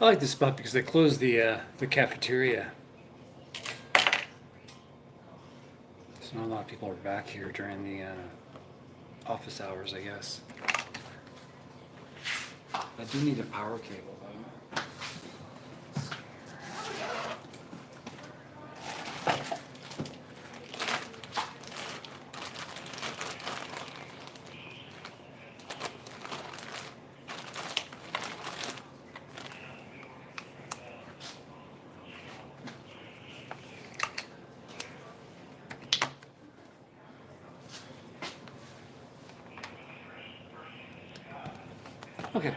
I like this spot because they closed the cafeteria, so not a lot of people are back here during the office hours, I guess. I do need a power cable though. Okay,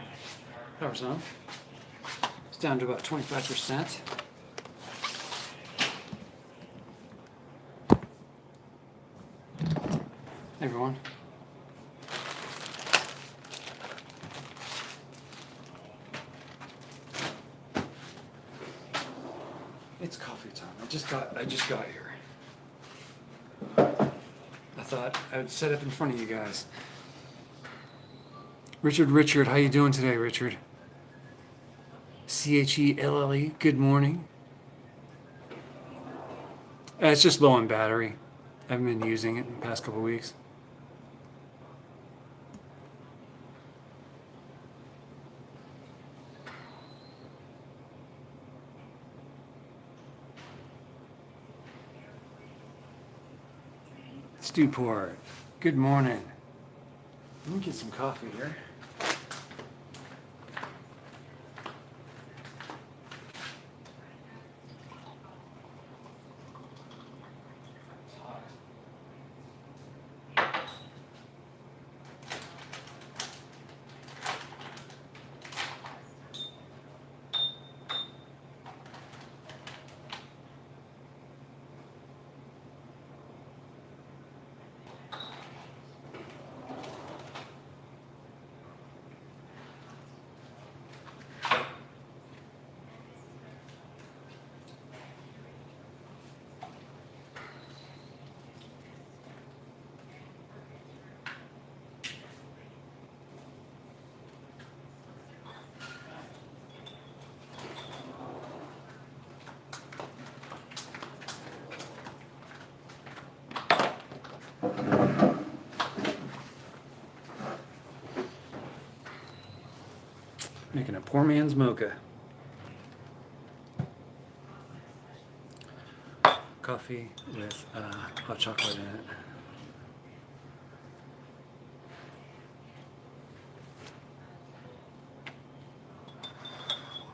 power's on. It's down to about 25%. Hey everyone. It's coffee time. I just got here. I thought I would set up in front of you guys. Richard, how you doing today, Richard? Chelle, good morning. It's just low on battery. I haven't been using it in the past couple weeks. Stewport, good morning. Let me get some coffee here. Making a poor man's mocha. Coffee with hot chocolate in it.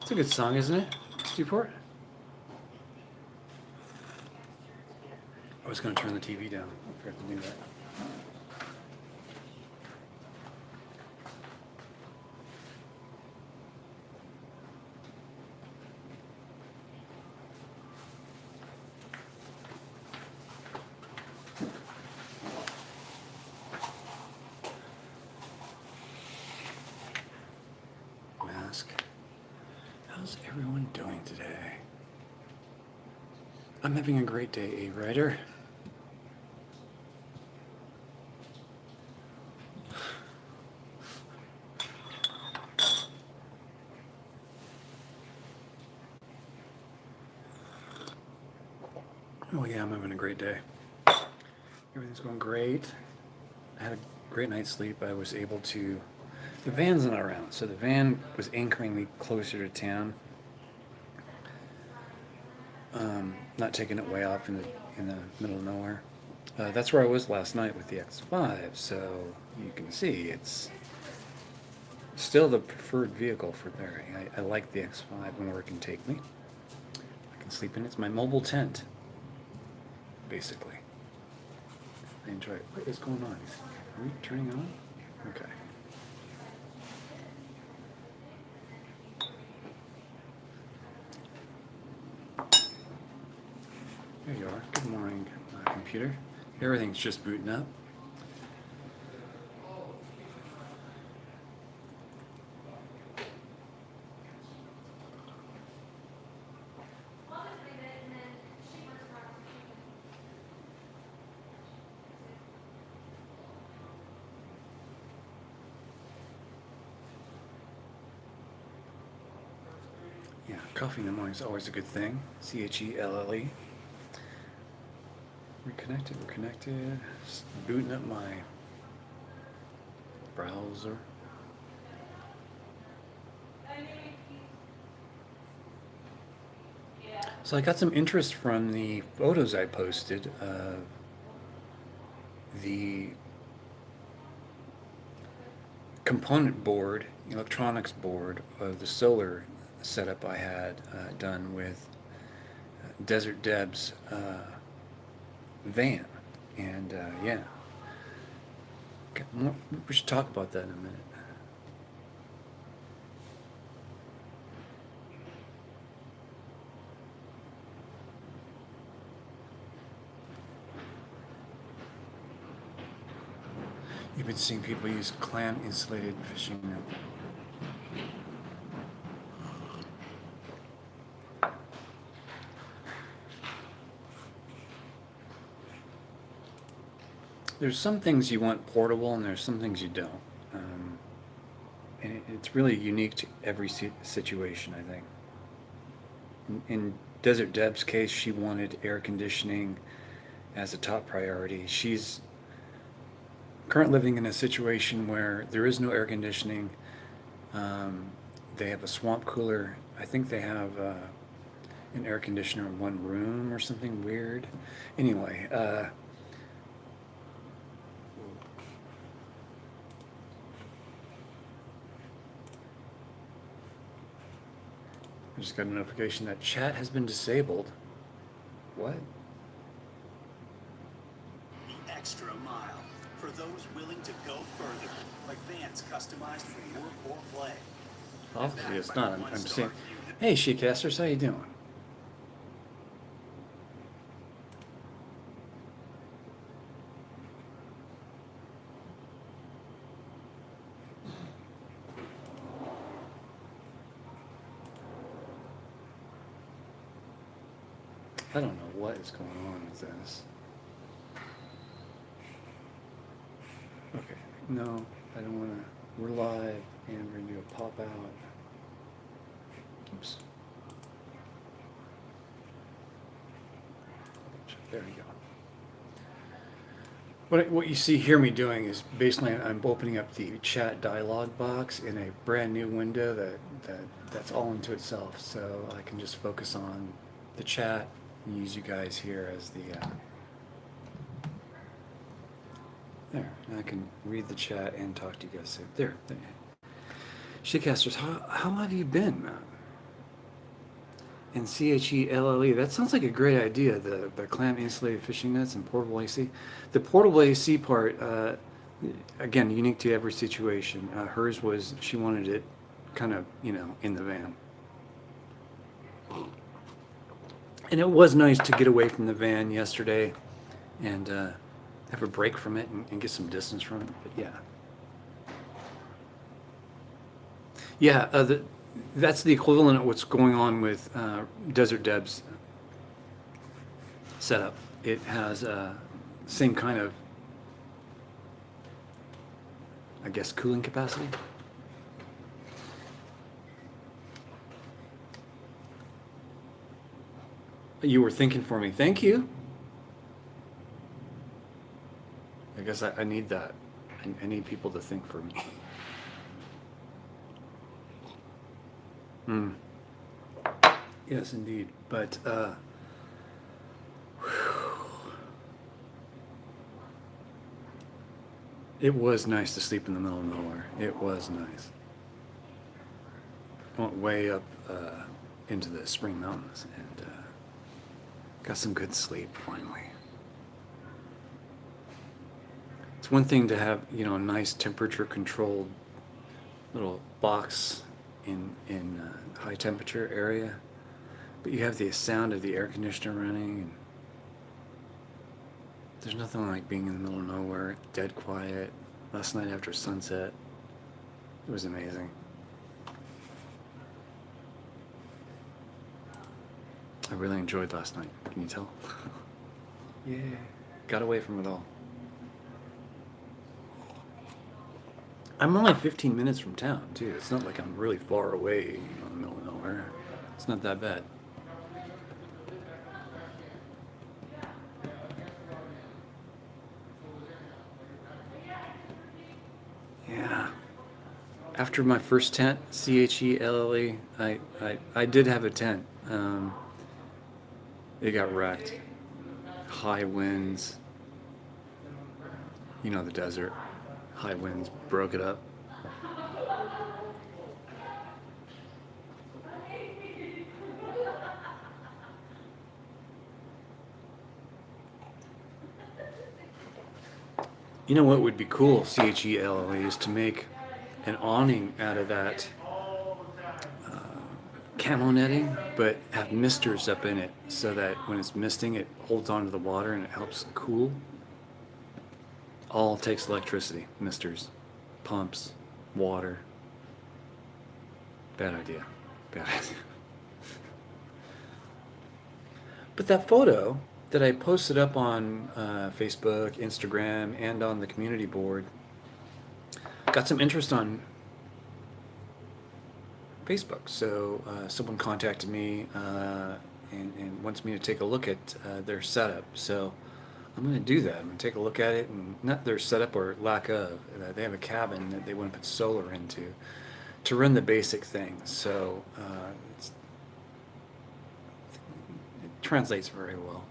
It's a good song, isn't it, Stewport? I was going to turn the TV down. I forgot to do that. Mask. How's everyone doing today? I'm having a great day, A-Writer. Oh yeah, I'm having a great day. Everything's going great. I had a great night's sleep. I was able to... The van's not around, so the van was anchoring me closer to town. Not taking it way off in the middle of nowhere. That's where I was last night with the X5, so you can see it's still the preferred vehicle for there. I like the X5 and where it can take me. I can sleep in it. It's my mobile tent, basically. I enjoy it. What is going on? Are we turning on? Okay. There you are. Good morning, computer. Everything's just booting up. Yeah, coffee in the morning is always a good thing. CHELLE. We're connected. Just booting up my browser. So I got some interest from the photos I posted. The component board, electronics board of the solar setup I had done with Desert Deb's van. And yeah, we should talk about that in a minute. You've been seeing people use clam insulated fishing net. There's some things you want portable, and there's some things you don't. And it's really unique to every situation, I think. In Desert Deb's case, she wanted air conditioning as a top priority. She's currently living in a situation where there is no air conditioning. They have a swamp cooler. I think they have an air conditioner in one room or something weird. Anyway, I just got a notification that chat has been disabled. What? The extra mile for those willing to go further, like vans customized for work or play. Obviously it's not. I'm saying, hey, Shecasters, how you doing? I don't know what is going on with this. Okay, no, I don't want to. We're live and we're going to do a pop out. Oops. There we go. What you hear me doing is basically I'm opening up the chat dialog box in a brand new window that's all into itself, so I can just focus on the chat and use you guys here as the there. And I can read the chat and talk to you guys. So there. Shitcasters, how have you been? And CHELLE, that sounds like a great idea. The clam insulated fishing nets and portable AC. The portable AC part, again, unique to every situation. Hers was she wanted it kind of in the van. And it was nice to get away from the van yesterday and have a break from it and get some distance from it. But yeah, that's the equivalent of what's going on with Desert Deb's setup. It has same kind of, I guess, cooling capacity. You were thinking for me. Thank you. I guess I need that. I need people to think for me. Yes, indeed. But it was nice to sleep in the middle of nowhere. It was nice. Went way up into the Spring Mountains and got some good sleep finally. It's one thing to have a nice temperature controlled little box in high temperature area, but you have the sound of the air conditioner running, and there's nothing like being in the middle of nowhere, dead quiet. Last night after sunset, it was amazing. I really enjoyed last night. Can you tell? Yeah, got away from it all. I'm only 15 minutes from town too. It's not like I'm really far away in the middle of nowhere. It's not that bad. Yeah. After my first tent, CHELLE, I did have a tent. It got wrecked. High winds. You know the desert. High winds broke it up. You know what would be cool, CHELLE, is to make an awning out of that camo netting, but have misters up in it so that when it's misting, it holds onto the water and it helps cool. All takes electricity. Misters, pumps, water. Bad idea. Bad idea. But that photo that I posted up on Facebook, Instagram, and on the community board got some interest on Facebook. So someone contacted me and wants me to take a look at their setup. So I'm going to do that. I'm going to take a look at it, and not their setup or lack of. They have a cabin that they want to put solar into to run the basic things. So it translates very well.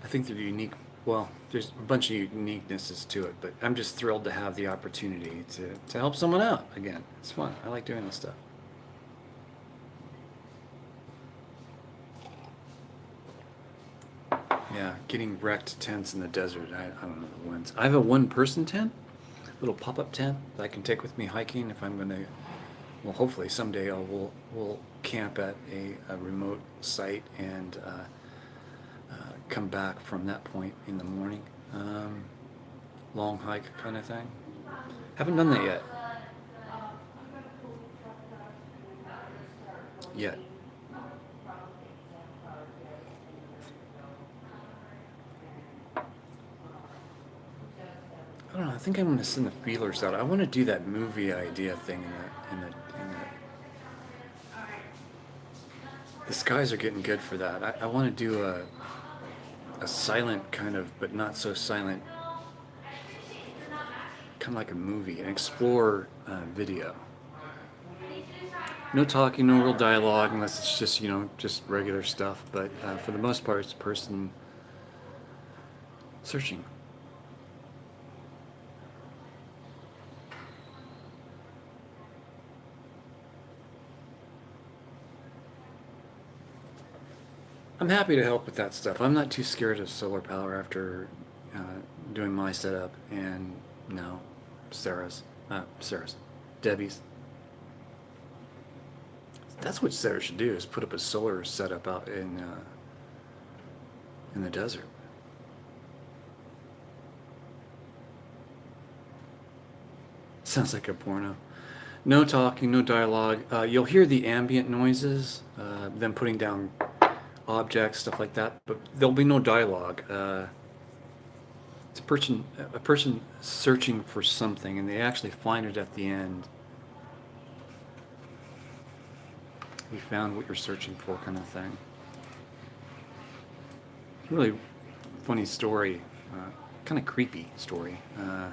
I think they're unique. Well, there's a bunch of uniquenesses to it, but I'm just thrilled to have the opportunity to help someone out again. It's fun. I like doing this stuff. Yeah, getting wrecked tents in the desert. I don't know the winds. I have a one-person tent, little pop-up tent that I can take with me hiking if I'm going to. Well, hopefully someday we'll camp at a remote site and come back from that point in the morning. Long hike kind of thing. Haven't done that yet. Yet. I don't know. I think I'm going to send the feelers out. I want to do that movie idea thing in the the skies are getting good for that. I want to do a silent kind of, but not so silent, kind of like a movie, an explore video. No talking, no real dialogue, unless it's just just regular stuff. But for the most part, it's a person searching. I'm happy to help with that stuff. I'm not too scared of solar power after doing my setup and no, Sarah's, Debbie's. That's what Sarah should do: is put up a solar setup out in the desert. Sounds like a porno. No talking, no dialogue. You'll hear the ambient noises, them putting down objects, stuff like that, but there'll be no dialogue. It's a person searching for something, and they actually find it at the end. We found what you're searching for, kind of thing. Really funny story, kind of creepy story. I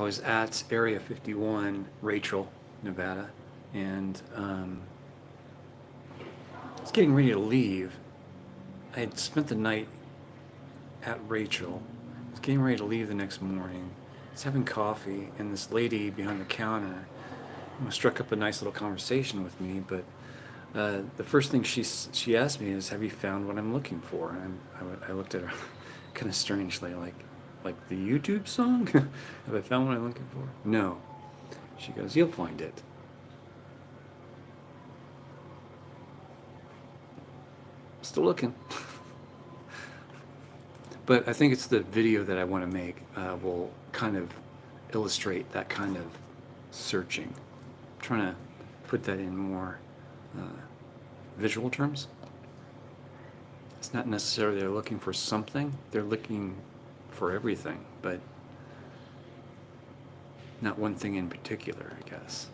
was at Area 51, Rachel, Nevada, and I was getting ready to leave. I had spent the night at Rachel. I was getting ready to leave the next morning. I was having coffee, and this lady behind the counter struck up a nice little conversation with me. But the first thing she asked me is, "Have you found what I'm looking for?" And I looked at her kind of strangely, like the YouTube song. Have I found what I'm looking for? No. She goes, "You'll find it." Still looking. But I think it's the video that I want to make will kind of illustrate that kind of searching. I'm trying to put that in more visual terms. It's not necessarily they're looking for something, they're looking for everything, but not one thing in particular, I guess.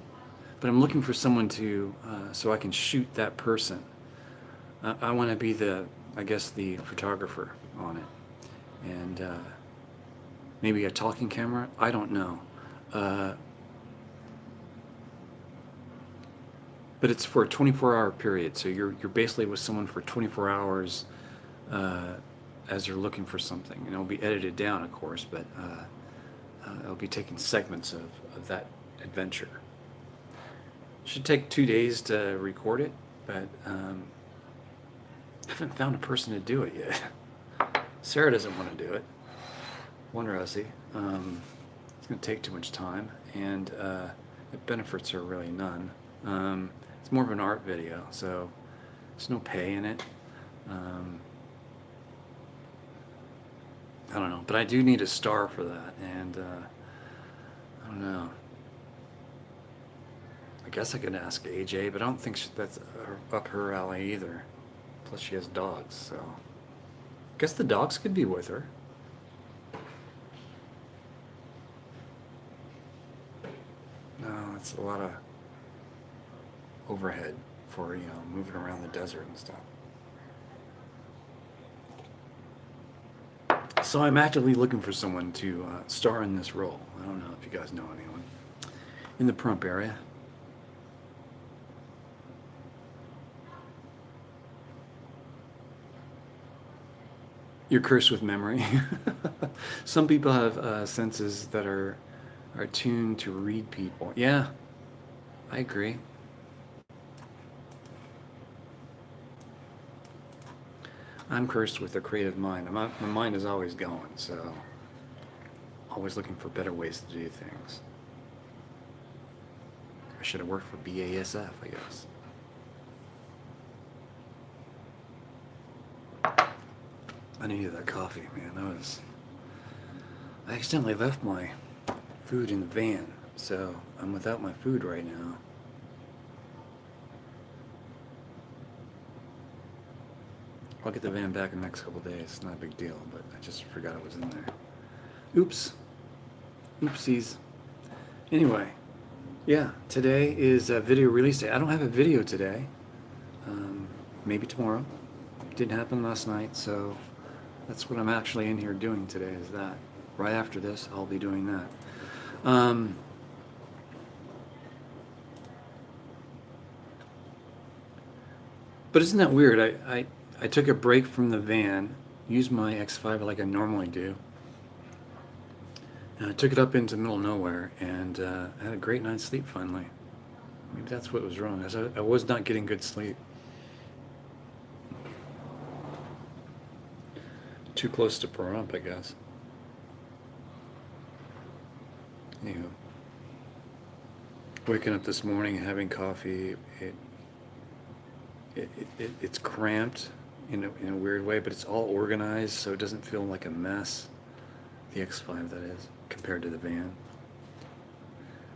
but I'm looking for someone to, so I can shoot that person. I want to be the, I guess, the photographer on it. And maybe a talking camera? I don't know. But it's for a 24-hour period, so you're basically with someone for 24 hours as you're looking for something. And it'll be edited down, of course, but it'll be taking segments of that adventure. Should take 2 days to record it, but I haven't found a person to do it yet. Sarah doesn't want to do it. Wonder Hussy. It's going to take too much time, and the benefits are really none. It's more of an art video, so there's no pay in it. I don't know, but I do need a star for that, and I don't know. I guess I could ask AJ, but I don't think that's up her alley either. Plus she has dogs, so I guess the dogs could be with her. No, it's a lot of overhead for, moving around the desert and stuff. So I'm actively looking for someone to star in this role. I don't know if you guys know anyone in the Pahrump area. You're cursed with memory. Some people have senses that are tuned to read people. Yeah, I agree. I'm cursed with a creative mind. My mind is always going, so always looking for better ways to do things. I should have worked for BASF, I guess. I needed that coffee, man. I accidentally left my food in the van, so I'm without my food right now. I'll get the van back in the next couple of days. It's not a big deal, but I just forgot it was in there. Oops. Oopsies. Anyway, yeah, today is a video release day. I don't have a video today. Maybe tomorrow. Didn't happen last night, so that's what I'm actually in here doing today, is that. Right after this, I'll be doing that. But isn't that weird? I took a break from the van, used my X5 like I normally do, and I took it up into the middle of nowhere, and I had a great night's sleep finally. Maybe that's what was wrong. I was not getting good sleep. Too close to Pahrump, I guess. Anywho, waking up this morning and having coffee, it's cramped in a weird way, but it's all organized, so it doesn't feel like a mess. The X5, that is, compared to the van.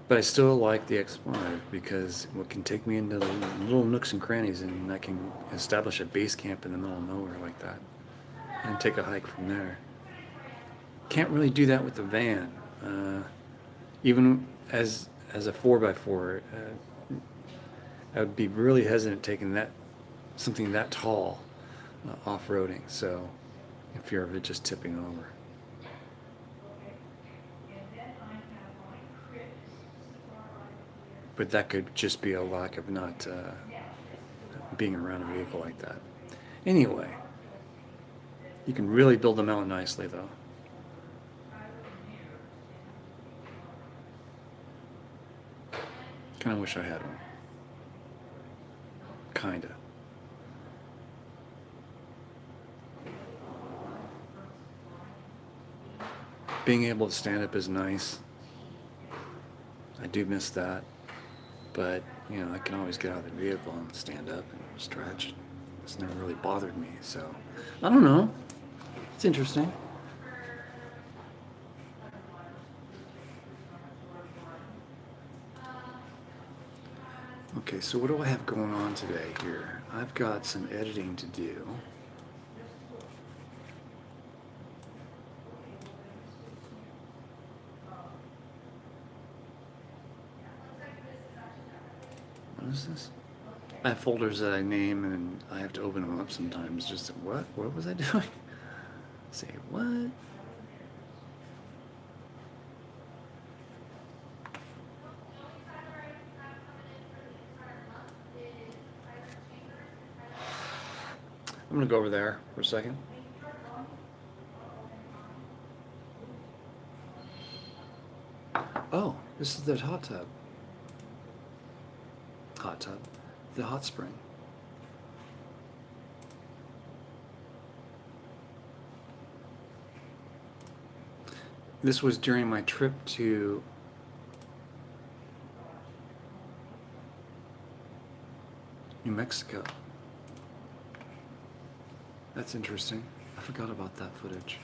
But I still like the X5 because it can take me into the little nooks and crannies, and I can establish a base camp in the middle of nowhere like that, and take a hike from there. Can't really do that with the van. Even as a 4x4, I would be really hesitant taking something that tall off-roading, so in fear of it just tipping over. But that could just be a lack of not being around a vehicle like that. Anyway, you can really build them out nicely, though. Kind of wish I had one. Kinda. Being able to stand up is nice. I do miss that. But, I can always get out of the vehicle and stand up and stretch. It's never really bothered me, so I don't know. It's interesting. Okay, so what do I have going on today here? I've got some editing to do. What is this? I have folders that I name and I have to open them up sometimes. Just what? What was I doing? Say what? I'm gonna go over there for a second. Oh, this is the hot tub. Hot tub. The hot spring. This was during my trip to New Mexico. That's interesting. I forgot about that footage.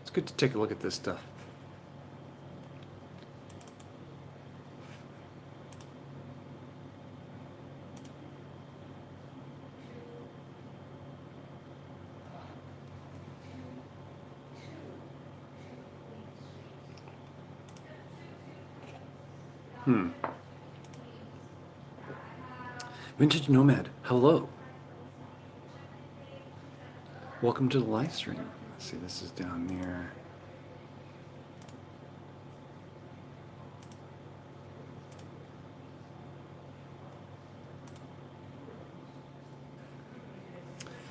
It's good to take a look at this stuff. Vintage Nomad, hello. Welcome to the live stream. Let's see, this is down near.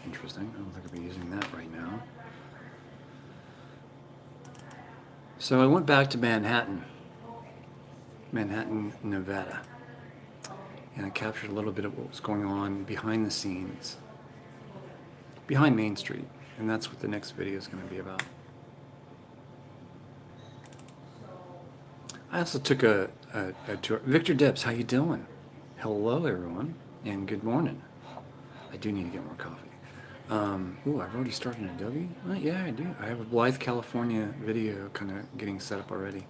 Interesting. I don't think I'll be using that right now. So I went back to Manhattan, Nevada, and I captured a little bit of what was going on behind the scenes, behind Main Street, and that's what the next video is going to be about. I also took a tour. Victor Debs, how you doing? Hello, everyone, and good morning. I do need to get more coffee. Ooh, I've already started an Adobe? Yeah, I do. I have a Blythe, California video kind of getting set up already.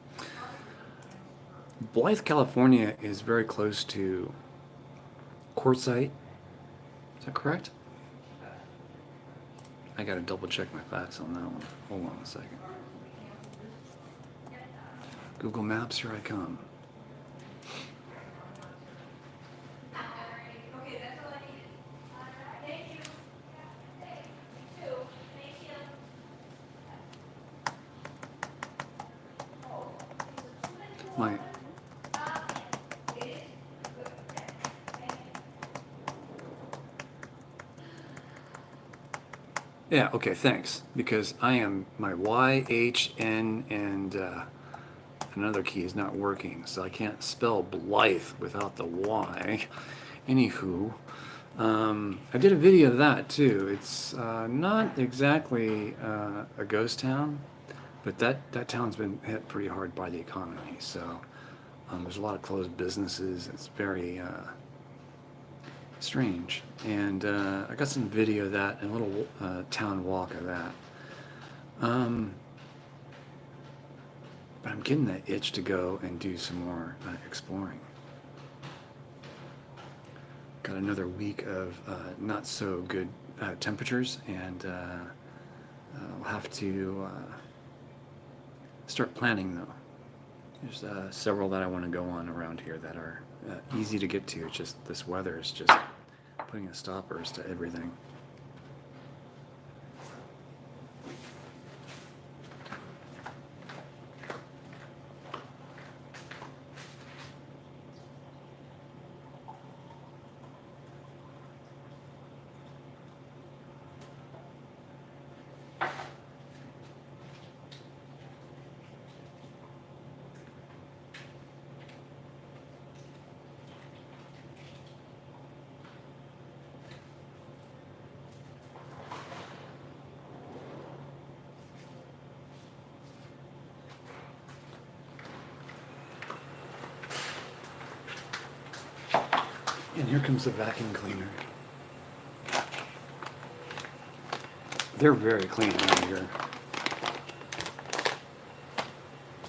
Blythe, California is very close to Quartzsite. Is that correct? I gotta double check my facts on that one. Hold on a second. Google Maps, here I come. My Yeah, okay, thanks. Because I am, my Y, H, N, and another key is not working, so I can't spell Blythe without the Y. Anywho, I did a video of that too. It's not exactly a ghost town, but that town's been hit pretty hard by the economy, so there's a lot of closed businesses. It's very strange, and I got some video of that and a little town walk of that. But I'm getting that itch to go and do some more exploring. Got another week of not so good temperatures, and I'll have to start planning though. There's several that I want to go on around here that are easy to get to. It's just this weather is just putting a stoppers to everything. And here comes the vacuum cleaner. They're very clean around here.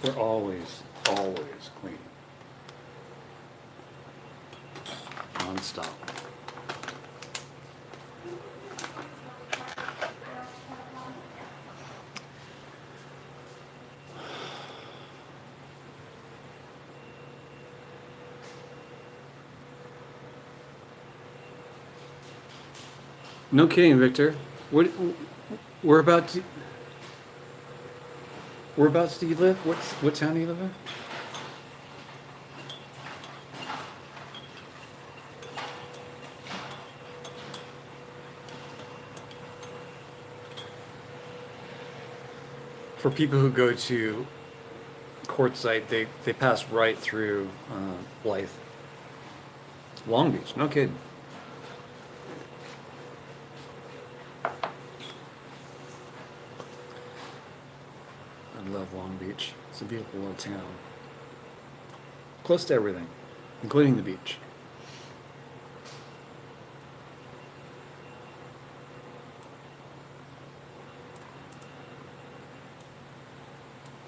They're always clean. Non-stop. No kidding, Victor. What? We're about to. Whereabouts do you live? What town do you live in? For people who go to Quartzsite, they pass right through Blythe. Long Beach, no kidding. I love Long Beach. It's a beautiful little town. Close to everything, including the beach.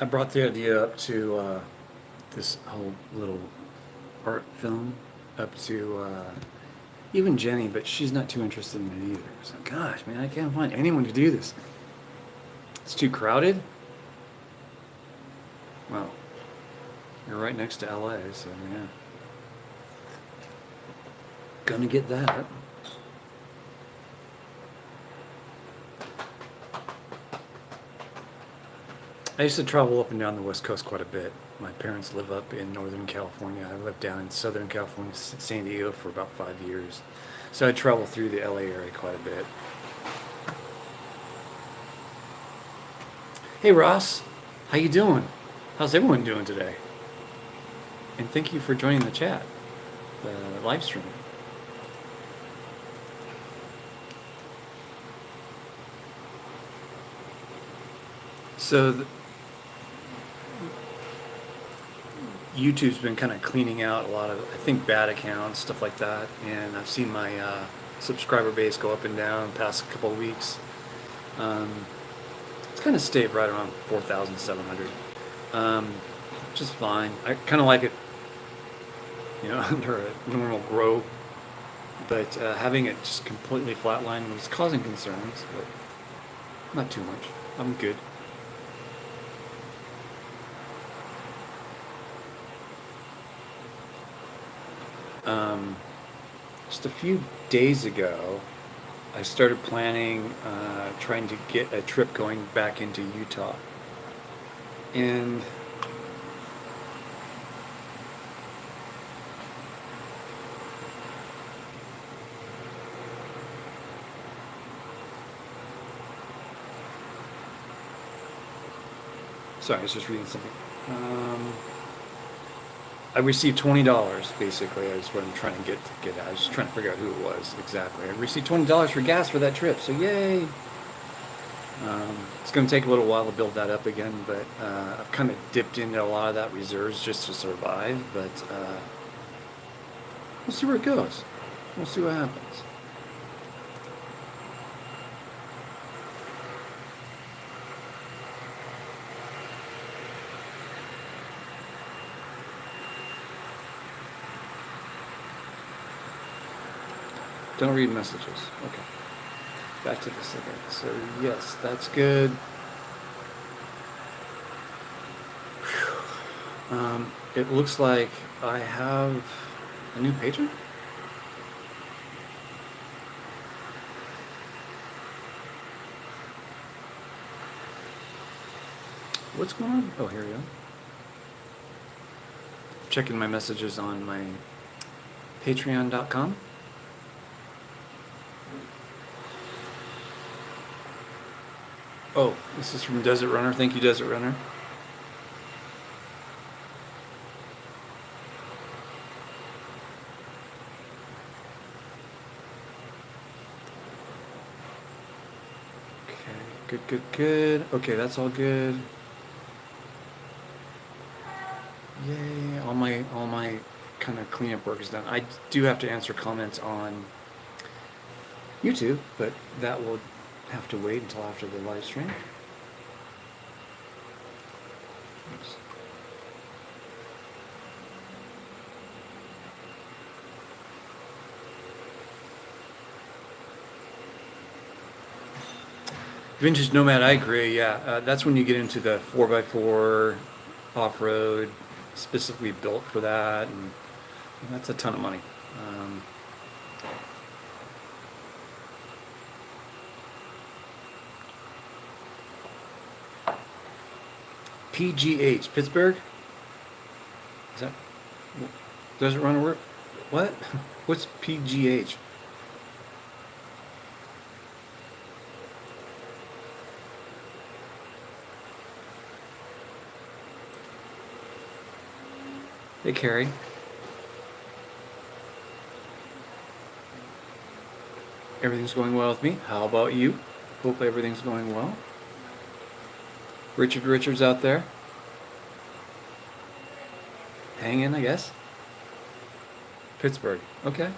I brought the idea up to this whole little art film up to even Jenny, but she's not too interested in it either. So, gosh, man, I can't find anyone to do this. It's too crowded. Well, you're right next to LA, so yeah. Gonna get that. I used to travel up and down the West Coast quite a bit. My parents live up in Northern California. I lived down in Southern California, San Diego for about 5 years. So I travel through the LA area quite a bit. Hey Ross, how you doing? How's everyone doing today? And thank you for joining the chat, the live stream. So YouTube's been kind of cleaning out a lot of, I think, bad accounts, stuff like that. And I've seen my subscriber base go up and down the past couple of weeks. It's kind of stayed right around 4,700, which is fine. I kind of like it, under a normal grow. But having it just completely flatline was causing concerns, but not too much. I'm good. Just a few days ago, I started planning, trying to get a trip going back into Utah. And sorry, I was just reading something. I received $20 basically. Is what I'm trying to get at. I was just trying to figure out who it was exactly. I received $20 for gas for that trip, so yay! It's going to take a little while to build that up again, but I've kind of dipped into a lot of that reserves just to survive. But we'll see where it goes. We'll see what happens. Don't read messages. Okay. Back to this again. So yes, that's good. It looks like I have a new patron. What's going on? Oh, here we go. Checking my messages on my Patreon.com. Oh, this is from Desert Runner. Thank you, Desert Runner. Okay, good. Okay, that's all good. Yay, all my kind of cleanup work is done. I do have to answer comments on YouTube, but that will have to wait until after the live stream. Oops. Vintage Nomad, I agree. Yeah, that's when you get into the 4x4 off-road, specifically built for that, and that's a ton of money. PGH, Pittsburgh? Is that, does it run a word? What? What's PGH? Hey, Carrie. Everything's going well with me. How about you? Hope everything's going well. Richard's out there. Hanging, I guess. Pittsburgh. Okay.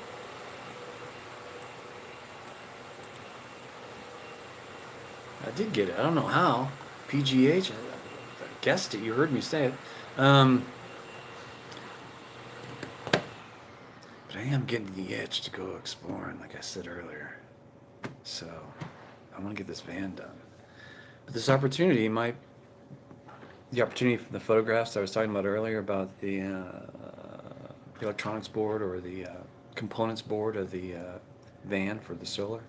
I did get it. I don't know how. PGH. I guessed it. You heard me say it. But I am getting the itch to go exploring, like I said earlier. So I want to get this van done. But this opportunity might, the opportunity for the photographs I was talking about earlier about the electronics board or the components board of the van for the solar,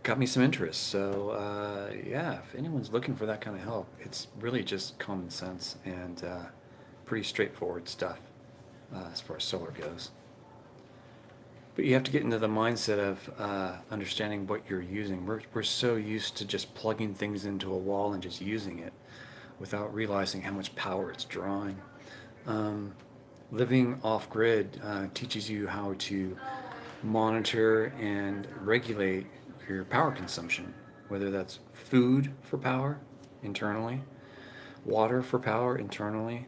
got me some interest. So yeah, if anyone's looking for that kind of help, it's really just common sense and pretty straightforward stuff as far as solar goes. But you have to get into the mindset of understanding what you're using. We're so used to just plugging things into a wall and just using it without realizing how much power it's drawing. Living off-grid teaches you how to monitor and regulate your power consumption, whether that's food for power internally, water for power internally,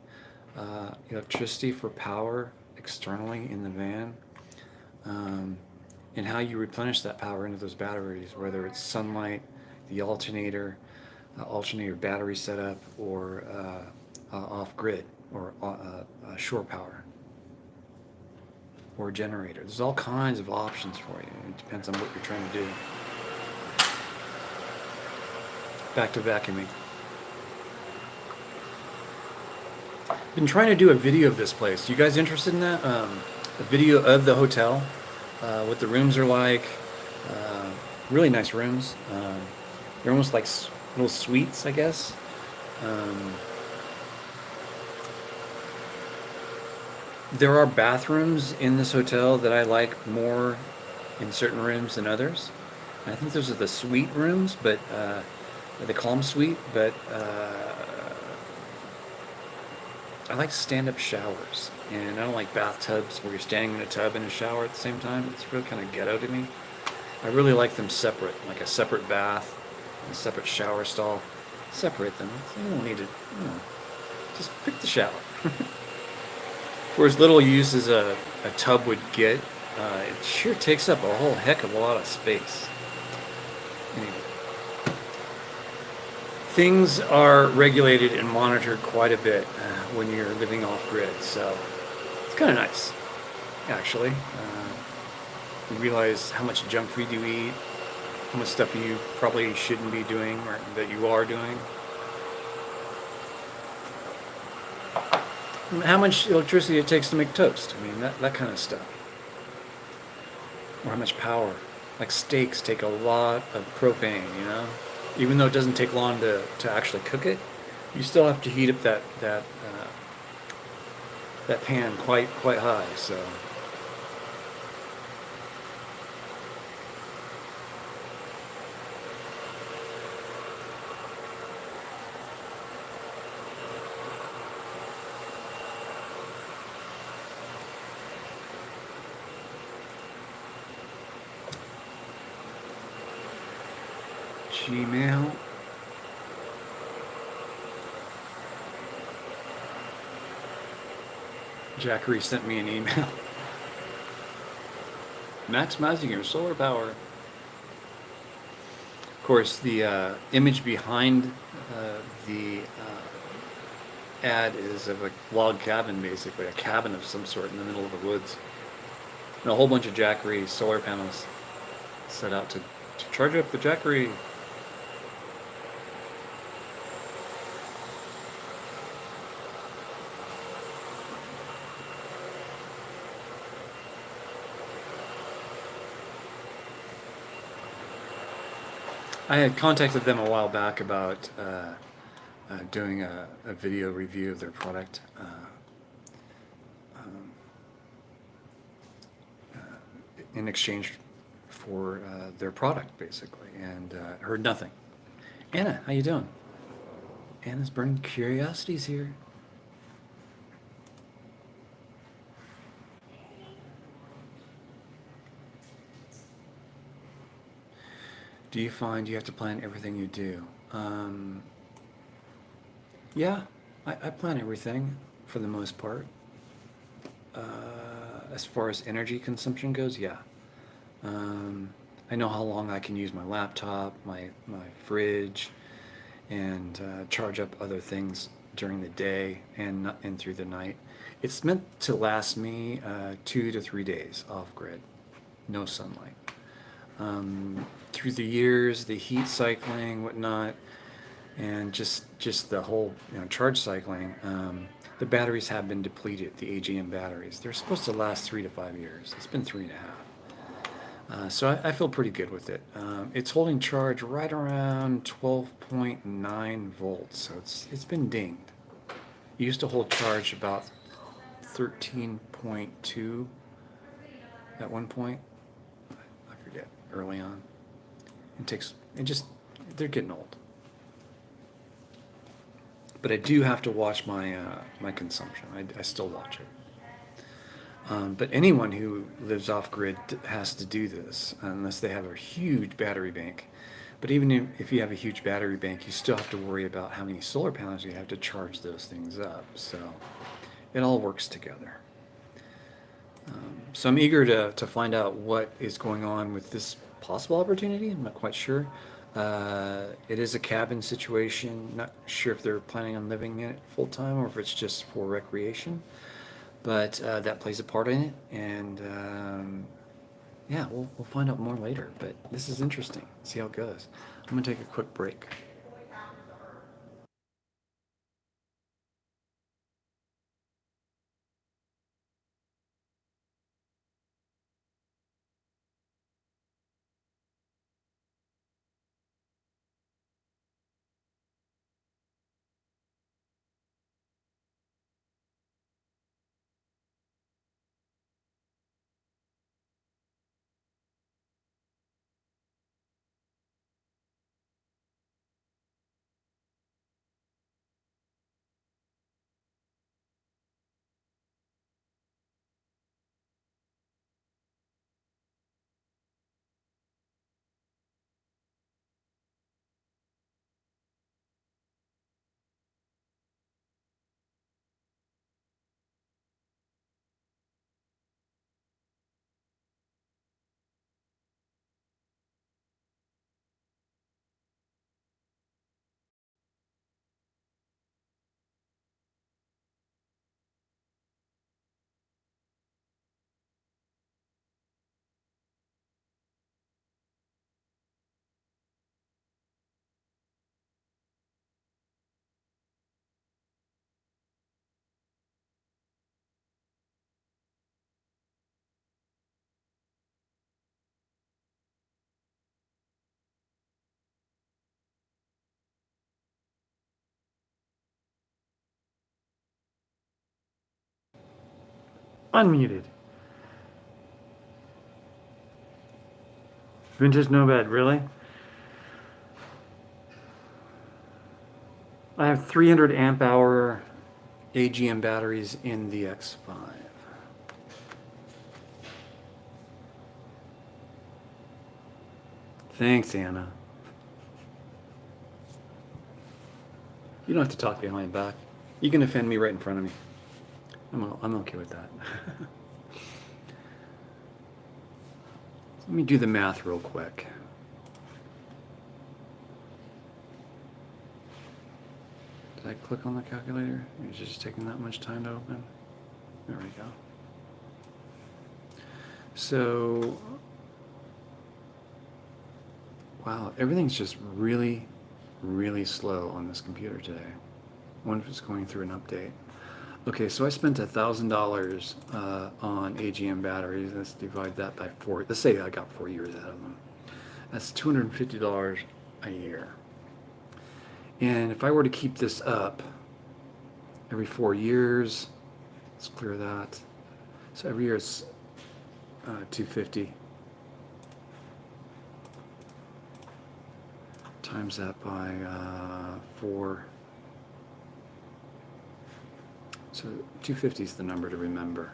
electricity for power externally in the van, and how you replenish that power into those batteries, whether it's sunlight, the alternator battery setup, or off-grid, or shore power, or generator. There's all kinds of options for you. It depends on what you're trying to do. Back to vacuuming. Been trying to do a video of this place. You guys interested in that? A video of the hotel, what the rooms are like. Really nice rooms. They're almost like little suites, I guess. There are bathrooms in this hotel that I like more in certain rooms than others. I think those are the suite rooms, but they call them suite, but I like stand-up showers, and I don't like bathtubs where you're standing in a tub and a shower at the same time. It's really kind of ghetto to me. I really like them separate, like a separate bath, a separate shower stall. Separate them. You don't need to, just pick the shower. For as little use as a tub would get, it sure takes up a whole heck of a lot of space. Anyway. Things are regulated and monitored quite a bit when you're living off-grid, so it's kind of nice, actually. You realize how much junk food you eat, how much stuff you probably shouldn't be doing or that you are doing. How much electricity it takes to make toast. I mean, that kind of stuff. Or how much power. Like steaks take a lot of propane, Even though it doesn't take long to actually cook it, you still have to heat up that pan quite high, so. Gmail. Jackery sent me an email. Maximizing your solar power. Of course, the image behind the ad is of a log cabin, basically, a cabin of some sort in the middle of the woods. And a whole bunch of Jackery solar panels set out to charge up the Jackery. I had contacted them a while back about doing a video review of their product in exchange for their product, basically, and heard nothing. Anna, how you doing? Anna's burning curiosities here. Do you find you have to plan everything you do? Yeah, I plan everything for the most part. As far as energy consumption goes, yeah. I know how long I can use my laptop, my fridge, and charge up other things during the day and through the night. It's meant to last me 2 to 3 days off grid, no sunlight. Through the years, the heat cycling, whatnot, and just the whole charge cycling, the batteries have been depleted. The Agm batteries, they're supposed to last 3 to 5 years. It's been 3.5. So I feel pretty good with it. It's holding charge right around 12.9 volts, so it's been dinged. It used to hold charge about 13.2 at one point. I forget, early on. They're getting old. But I do have to watch my consumption. I still watch it. But anyone who lives off grid has to do this unless they have a huge battery bank. But even if you have a huge battery bank, you still have to worry about how many solar panels you have to charge those things up. So it all works together. So I'm eager to find out what is going on with this possible opportunity. I'm not quite sure. It is a cabin situation. Not sure if they're planning on living in it full time or if it's just for recreation. But that plays a part in it, and yeah, we'll find out more later. But this is interesting. See how it goes. I'm gonna take a quick break. Unmuted. Vintage no bed, really? I have 300 amp hour AGM batteries in the X5. Thanks, Anna. You don't have to talk behind my back. You can offend me right in front of me. I'm okay with that. Let me do the math real quick. Did I click on the calculator? Is it just taking that much time to open? There we go. So, wow, everything's just really, really slow on this computer today. I wonder if it's going through an update. Okay, so I spent $1,000 on AGM batteries. Let's divide that by 4. Let's say I got 4 years out of them. That's $250 a year. And if I were to keep this up every 4 years, let's clear that. So every year it's 250 times that by 4. So 250 is the number to remember.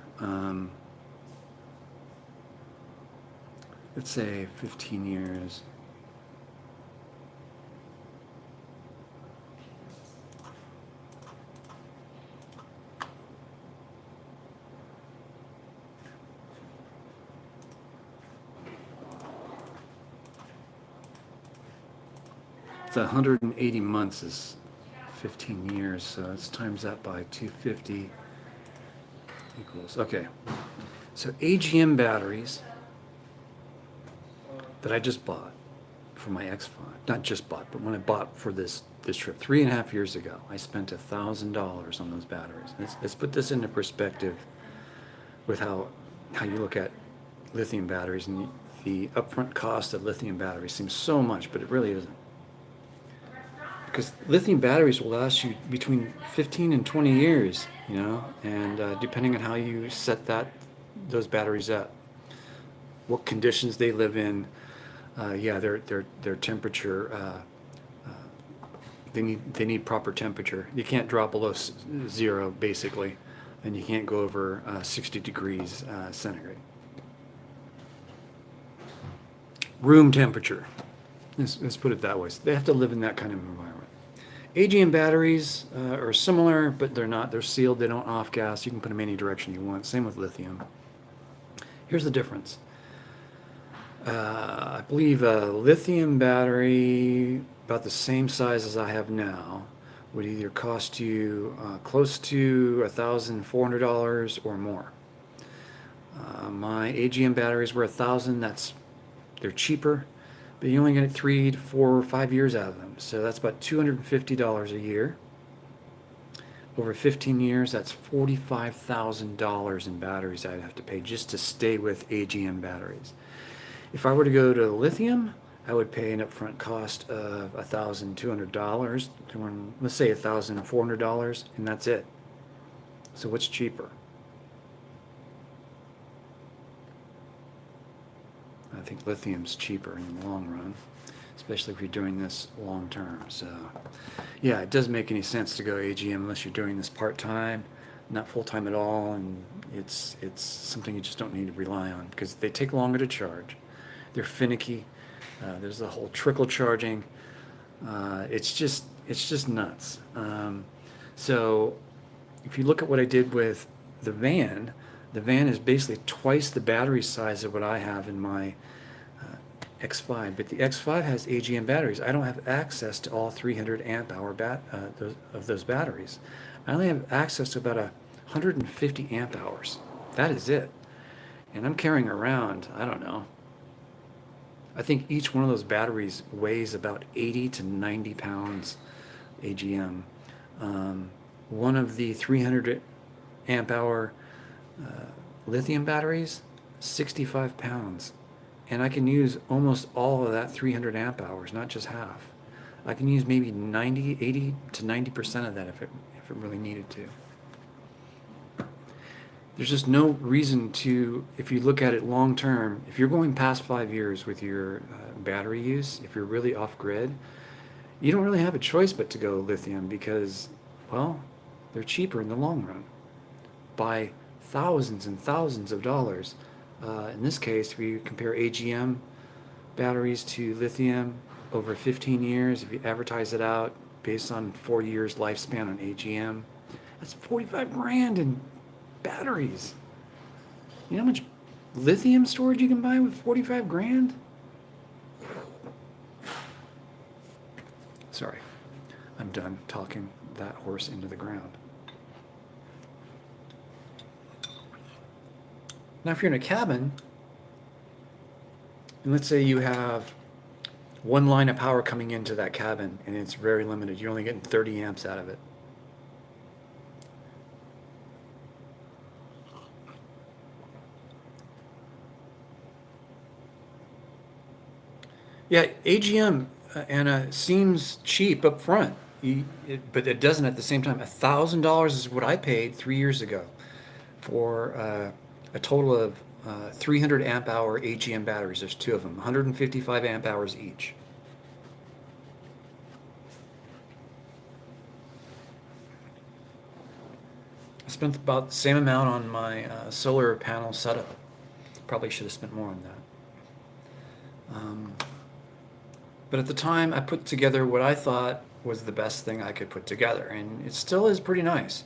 Let's say 15 years. It's 180 months is 15 years, so let's times that by 250 equals, okay. So AGM batteries that I just bought for my X5, not just bought, but when I bought for this trip 3.5 years ago, I spent $1,000 on those batteries. Let's put this into perspective with how you look at lithium batteries, and the upfront cost of lithium batteries seems so much, but it really isn't. Because lithium batteries will last you between 15 and 20 years, you know, and depending on how you set those batteries up, what conditions they live in, yeah, their temperature, they need proper temperature. You can't drop below 0 basically, and you can't go over 60 degrees centigrade. Room temperature. Let's put it that way. So they have to live in that kind of environment. AGM batteries are similar, but they're not. They're sealed. They don't off-gas. You can put them any direction you want. Same with lithium. Here's the difference. I believe a lithium battery about the same size as I have now would either cost you close to $1,400 or more. My AGM batteries were $1,000. They're cheaper, but you only get 3 to 4 or 5 years out of them. So that's about $250 a year. Over 15 years, that's $45,000 in batteries I'd have to pay just to stay with AGM batteries. If I were to go to lithium, I would pay an upfront cost of $1,200, let's say $1,400, and that's it. So what's cheaper? I think lithium's cheaper in the long run, especially if you're doing this long term. So yeah, it doesn't make any sense to go AGM unless you're doing this part-time, not full-time at all, and it's something you just don't need to rely on because they take longer to charge. They're finicky. There's the whole trickle charging. It's just nuts. So if you look at what I did with the van is basically twice the battery size of what I have in my X5, but the X5 has AGM batteries. I don't have access to all 300 amp hour of those batteries. I only have access to about 150 amp hours. That is it. And I'm carrying around, I don't know, I think each one of those batteries weighs about 80 to 90 pounds AGM. One of the 300 amp hour lithium batteries, 65 pounds. And I can use almost all of that 300 amp hours, not just half. I can use maybe 80 to 90% of that if it really needed to. There's just no reason to, if you look at it long term, if you're going past 5 years with your battery use, if you're really off grid, you don't really have a choice but to go lithium because, well, they're cheaper in the long run by thousands and thousands of dollars. In this case, if you compare AGM batteries to lithium over 15 years, if you advertise it out based on 4 years lifespan on AGM, that's 45 grand in batteries. You know how much lithium storage you can buy with 45 grand? Sorry, I'm done talking that horse into the ground. Now, if you're in a cabin, and let's say you have one line of power coming into that cabin, and it's very limited, you're only getting 30 amps out of it. Yeah, AGM, Anna, seems cheap up front. but it doesn't at the same time. $1,000 is what I paid 3 years ago for a total of 300 amp hour AGM batteries. There's two of them, 155 amp hours each. I spent about the same amount on my solar panel setup. Probably should have spent more on that. But at the time, I put together what I thought was the best thing I could put together, and it still is pretty nice.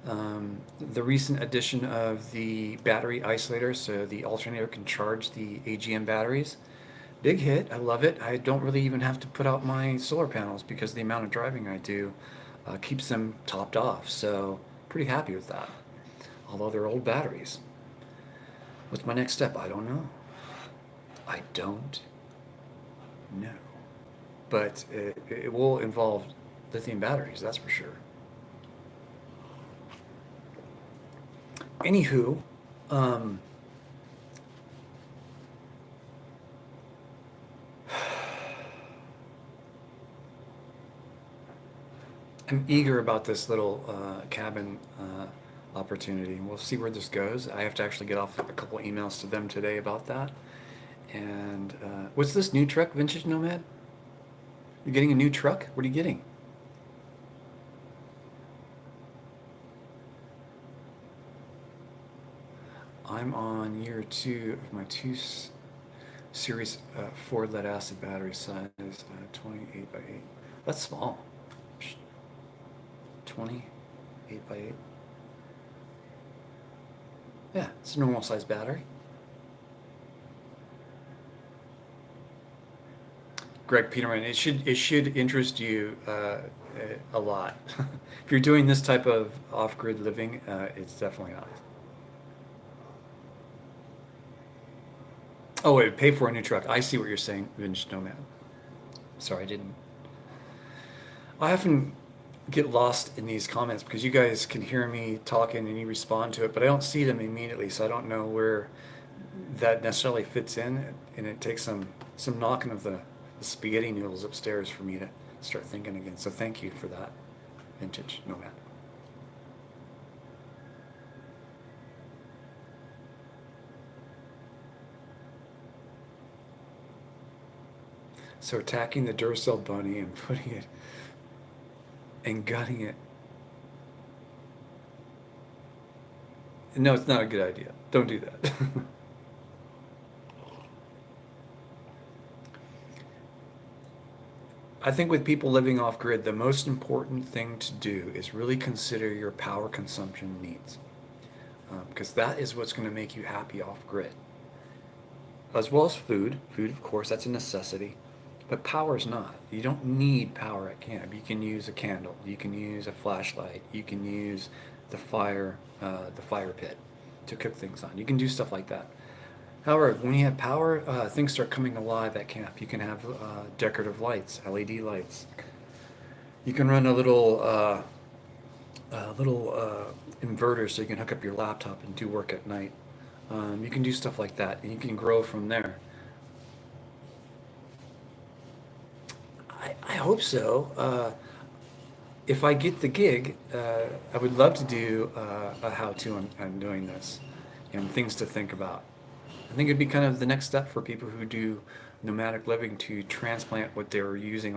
The recent addition of the battery isolator, so the alternator can charge the AGM batteries. Big hit. I love it. I don't really even have to put out my solar panels because the amount of driving I do keeps them topped off. So pretty happy with that. Although they're old batteries. What's my next step? I don't know. I don't know. But it will involve lithium batteries, that's for sure. Anywho, I'm eager about this little cabin opportunity. We'll see where this goes. I have to actually get off a couple emails to them today about that. And what's this new truck, Vintage Nomad? You're getting a new truck? What are you getting? I'm on year 2 of my series 4 lead acid battery size, 28 by 8. That's small. 28 by 8. Yeah, it's a normal size battery. Greg Peterman, it should interest you a lot. If you're doing this type of off-grid living, it's definitely not. Oh wait, pay for a new truck. I see what you're saying, Vintage Nomad. Sorry, I didn't. I often get lost in these comments because you guys can hear me talking and you respond to it, but I don't see them immediately, so I don't know where that necessarily fits in, and it takes some knocking of the spaghetti noodles upstairs for me to start thinking again. So thank you for that, Vintage Nomad. So attacking the Duracell bunny and putting it and gutting it. No, it's not a good idea. Don't do that. I think with people living off grid, the most important thing to do is really consider your power consumption needs. Because that is what's going to make you happy off grid. As well as food. Food, of course, that's a necessity. But power is not. You don't need power at camp. You can use a candle. You can use a flashlight. You can use the fire pit to cook things on. You can do stuff like that. However, when you have power, things start coming alive at camp. You can have decorative lights, LED lights. You can run a little inverter so you can hook up your laptop and do work at night. You can do stuff like that, and you can grow from there. I hope so. If I get the gig, I would love to do a how-to on doing this, and things to think about. I think it'd be kind of the next step for people who do nomadic living to transplant what they're using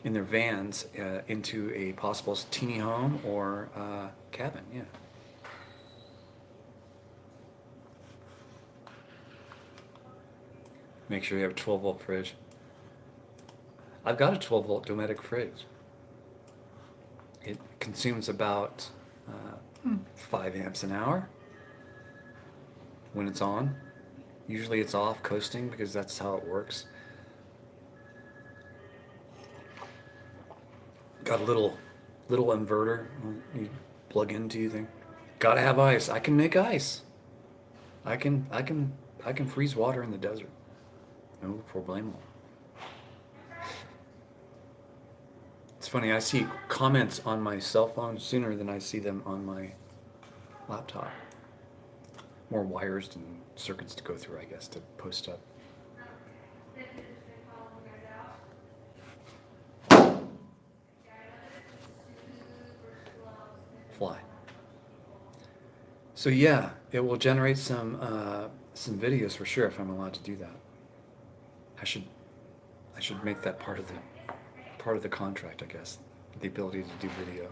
in their vans into a possible teeny home or cabin. Yeah. Make sure you have a 12-volt fridge. I've got a 12-volt Dometic fridge. It consumes about 5 amps an hour when it's on. Usually it's off coasting because that's how it works. Got a little inverter you plug into. You think, gotta have ice. I can make ice. I can freeze water in the desert. No problemo. It's funny, I see comments on my cell phone sooner than I see them on my laptop. More wires and circuits to go through, I guess, to post up. So yeah, it will generate some videos for sure if I'm allowed to do that. I should I should make that part of the contract, I guess, the ability to do video.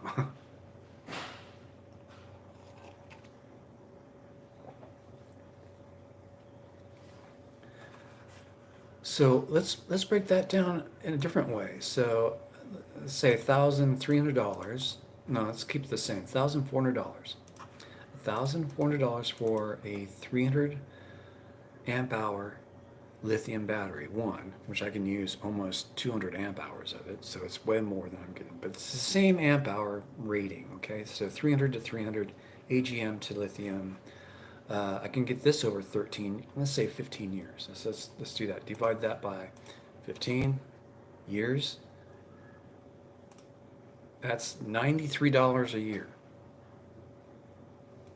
So let's break that down in a different way. So let's say $1,300. No, let's keep it the same. $1,400. $1,400 for a 300 amp hour lithium battery, one, which I can use almost 200 amp hours of it, so it's way more than I'm getting. But it's the same amp hour rating, okay? So 300 to 300, AGM to lithium. I can get this over 13, let's say 15 years. Let's do that. Divide that by 15 years. That's $93 a year.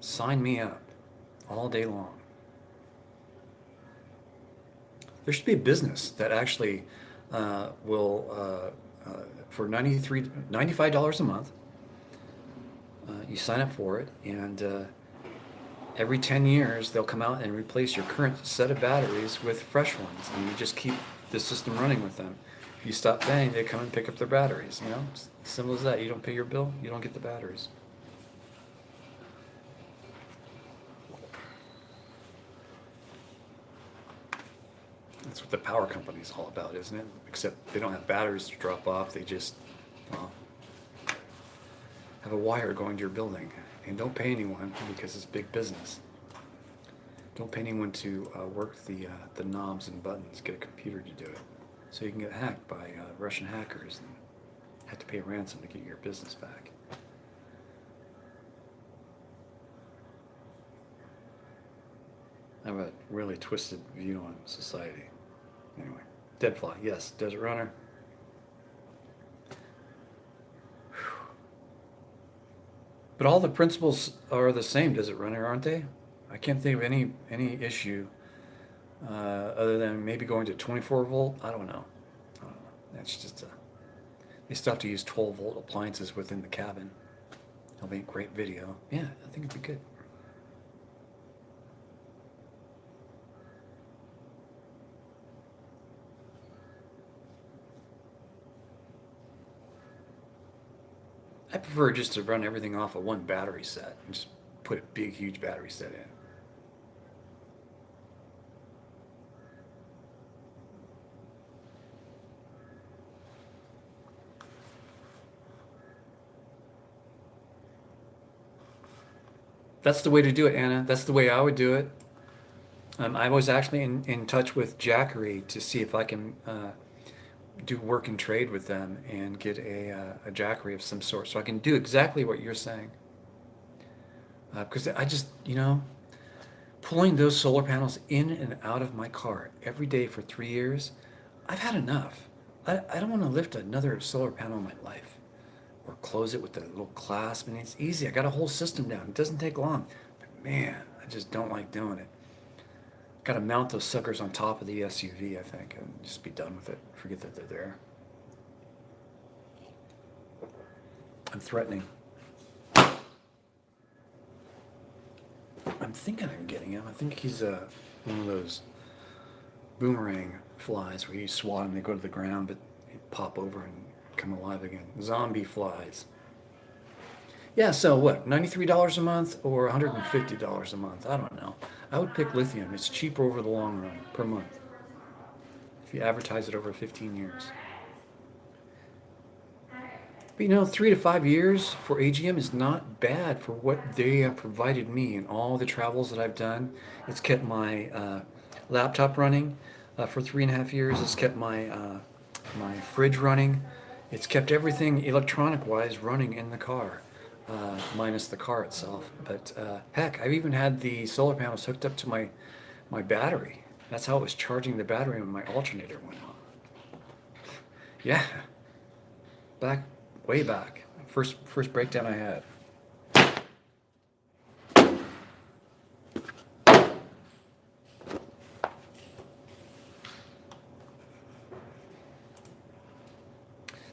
Sign me up all day long. There should be a business that actually will, for $95 a month, you sign up for it, and every 10 years they'll come out and replace your current set of batteries with fresh ones, and you just keep the system running with them. If you stop paying, they come and pick up their batteries. You know, it's simple as that. You don't pay your bill, you don't get the batteries. That's what the power company is all about, isn't it? Except they don't have batteries to drop off. They just, well, have a wire going to your building. And don't pay anyone because it's big business. Don't pay anyone to work the knobs and buttons. Get a computer to do it. So you can get hacked by Russian hackers and have to pay a ransom to get your business back. I have a really twisted view on society. Anyway, Deadfly, yes. Desert Runner. But all the principles are the same, Desert Runner, aren't they? I can't think of any issue other than maybe going to 24 volt. I don't know. That's just they still have to use 12 volt appliances within the cabin. It'll be a great video. Yeah, I think it'd be good. I prefer just to run everything off of one battery set and just put a big, huge battery set in. That's the way to do it, Anna. That's the way I would do it. I was actually in touch with Jackery to see if I can do work and trade with them and get a Jackery of some sort. So I can do exactly what you're saying. Because I just, pulling those solar panels in and out of my car every day for 3 years, I've had enough. I don't want to lift another solar panel in my life or close it with a little clasp. And it's easy. I got a whole system down. It doesn't take long. But man, I just don't like doing it. Got to mount those suckers on top of the SUV, I think, and just be done with it. Forget that they're there. I'm threatening. I'm thinking I'm getting him. I think he's one of those boomerang flies where you swat them, they go to the ground, but they pop over and come alive again. Zombie flies. Yeah, so what, $93 a month or $150 a month? I don't know. I would pick lithium. It's cheaper over the long run per month if you advertise it over 15 years. But 3 to 5 years for AGM is not bad for what they have provided me in all the travels that I've done. It's kept my laptop running for 3.5 years. It's kept my fridge running. It's kept everything electronic-wise running in the car, minus the car itself. But heck, I've even had the solar panels hooked up to my battery. That's how it was charging the battery when my alternator went out. Yeah, way back. First breakdown I had.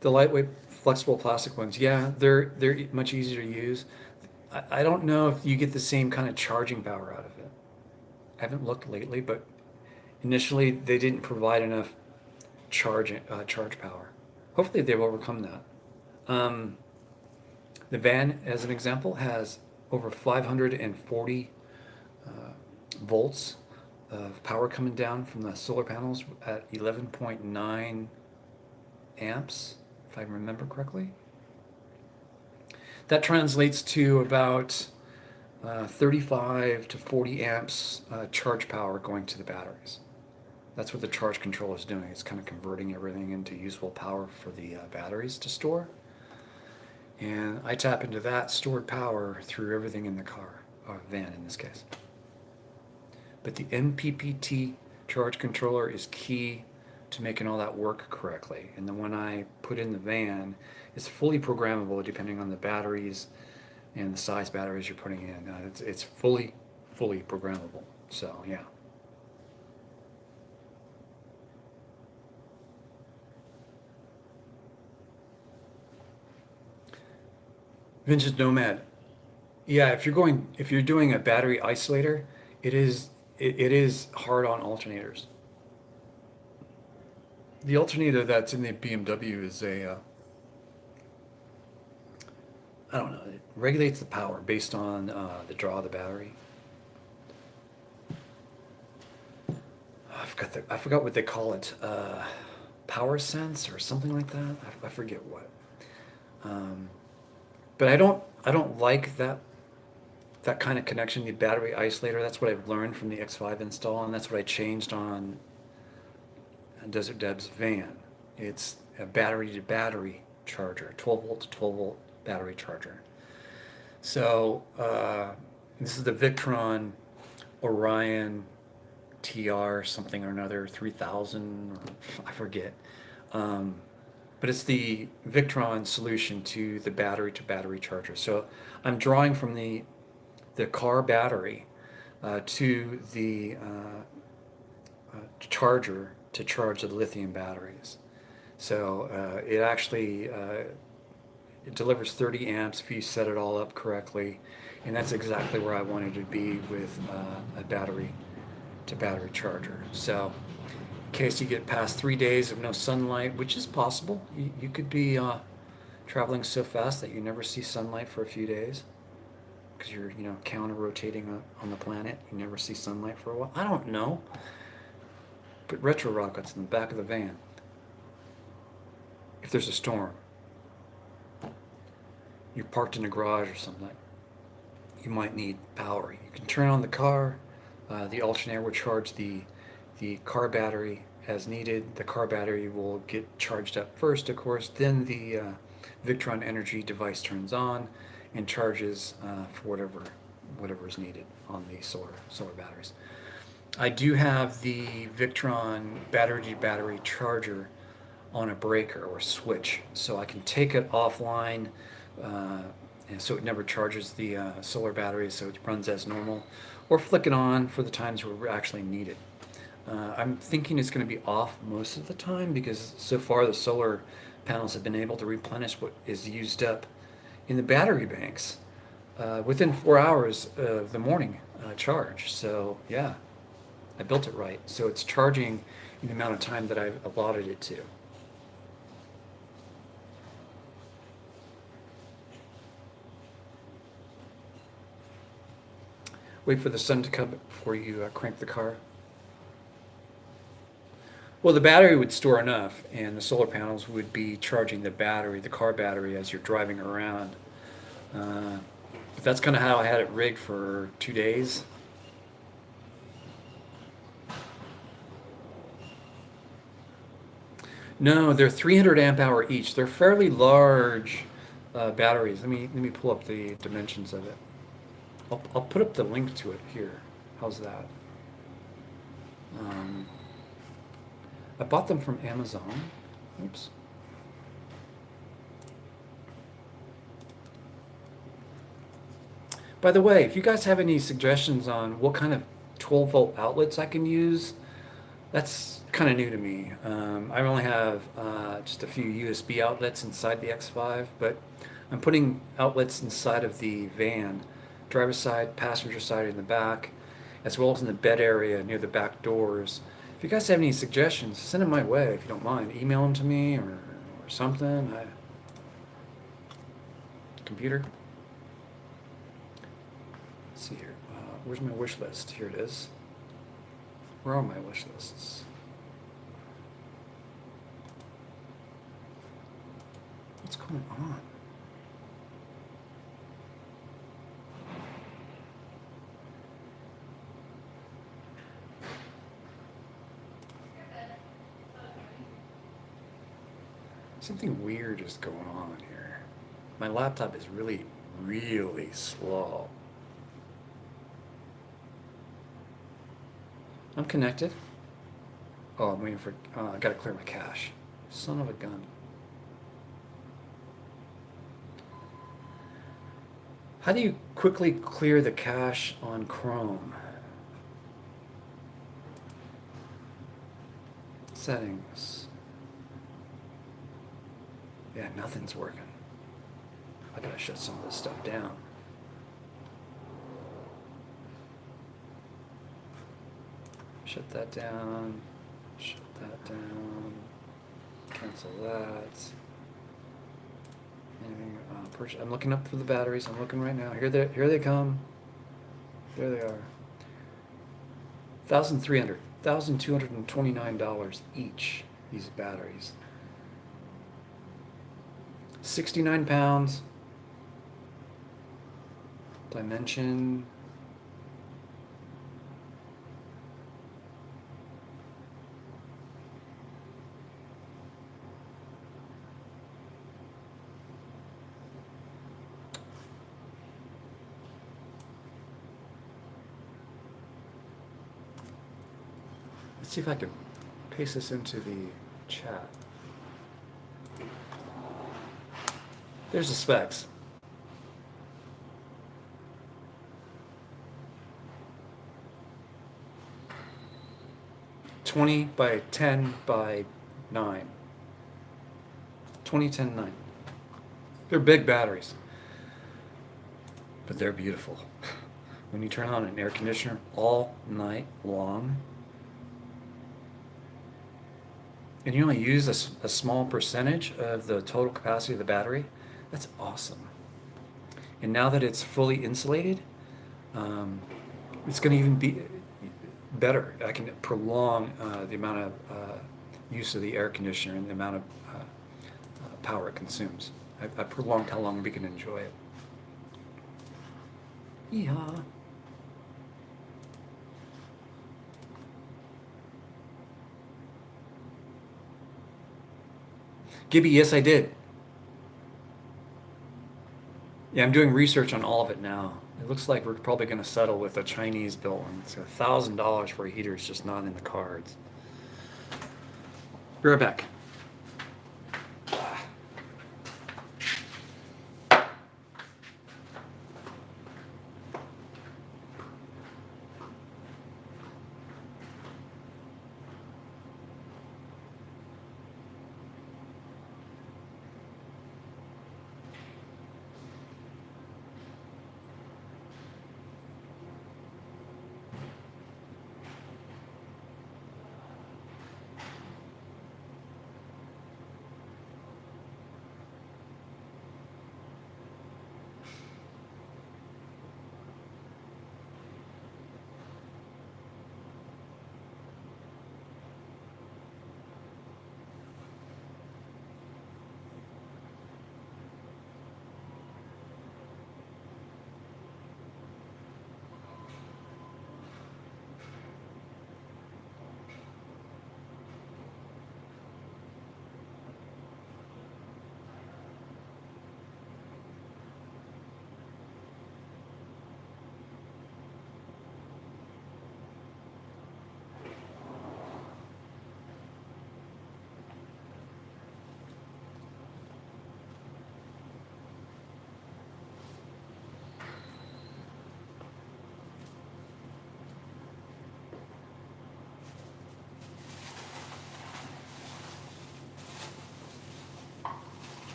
The lightweight, flexible plastic ones, yeah, they're much easier to use. I don't know if you get the same kind of charging power out of it. I haven't looked lately, but initially they didn't provide enough charge power. Hopefully they've overcome that. Um, the van, as an example, has over 540 uh, volts of power coming down from the solar panels at 11.9 amps, if I remember correctly. That translates to about 35 to 40 amps charge power going to the batteries. That's what the charge controller is doing. It's kind of converting everything into usable power for the batteries to store. And I tap into that stored power through everything in the car, or van in this case. But the MPPT charge controller is key to making all that work correctly. And the one I put in the van is fully programmable depending on the batteries and the size batteries you're putting in. It's fully programmable. So yeah. Vintage Nomad. Yeah, if you're doing a battery isolator, it is hard on alternators. The alternator that's in the BMW is I don't know, it regulates the power based on the draw of the battery. I forgot what they call it. Power sense or something like that. I forget what. Um, but I don't like that kind of connection, the battery isolator. That's what I've learned from the X5 install, and that's what I changed on Desert Deb's van. It's a battery to battery charger, 12 volt to 12 volt battery charger. So this is the Victron Orion TR something or another 3000, or I forget. Um, but it's the Victron solution to the battery to battery charger. So I'm drawing from the car battery to the charger to charge the lithium batteries. So it actually it delivers 30 amps if you set it all up correctly, and that's exactly where I wanted to be with a battery to battery charger. So in case you get past 3 days of no sunlight, which is possible, you could be traveling so fast that you never see sunlight for a few days because you're counter rotating on the planet. You never see sunlight for a while. I don't know. Put retro rockets in the back of the van. If there's a storm, you're parked in a garage or something, you might need power. You can turn on the car. The alternator will charge the car battery as needed. The car battery will get charged up first, of course. Then the Victron Energy device turns on and charges for whatever is needed on the solar batteries. I do have the Victron battery charger on a breaker or switch, so I can take it offline, and so it never charges the solar battery, so it runs as normal, or flick it on for the times where we actually need it. I'm thinking it's going to be off most of the time because so far the solar panels have been able to replenish what is used up in the battery banks within 4 hours of the morning charge. So yeah, I built it right. So it's charging in the amount of time that I've allotted it to. Wait for the sun to come before you crank the car. Well, the battery would store enough, and the solar panels would be charging the battery, the car battery, as you're driving around. But that's kind of how I had it rigged for 2 days. No, they're 300 amp hour each. They're fairly large batteries. Let me pull up the dimensions of it. I'll put up the link to it here. How's that? I bought them from Amazon. Oops. By the way, if you guys have any suggestions on what kind of 12 volt outlets I can use, that's kind of new to me. I only have just a few USB outlets inside the X5, but I'm putting outlets inside of the van, driver's side, passenger side in the back, as well as in the bed area near the back doors. If you guys have any suggestions, send them my way if you don't mind. Email them to me or something. Computer. Let's see here. Where's my wish list? Here it is. Where are my wish lists? What's going on? Something weird is going on here. My laptop is really, really slow. I'm connected. Oh, I'm waiting for. I gotta clear my cache. Son of a gun. How do you quickly clear the cache on Chrome? Settings. Yeah, nothing's working. I gotta shut some of this stuff down. Shut that down. Shut that down. Cancel that. Anything? I'm looking up for the batteries. I'm looking right now. Here they come. There they are. $1,229 each. These batteries. 69 pounds. Dimension. Let's see if I can paste this into the chat. There's the specs. $20 by $10 by $9. 20, 10, 9. They're big batteries, but they're beautiful. When you turn on an air conditioner all night long, and you only use a small percentage of the total capacity of the battery, that's awesome. And now that it's fully insulated, it's going to even be better. I can prolong the amount of use of the air conditioner and the amount of power it consumes. I prolonged how long we can enjoy it. Yeehaw. Gibby, yes, I did. Yeah, I'm doing research on all of it now. It looks like we're probably going to settle with a Chinese built one. It's $1,000 for a heater. It's just not in the cards. Be right back.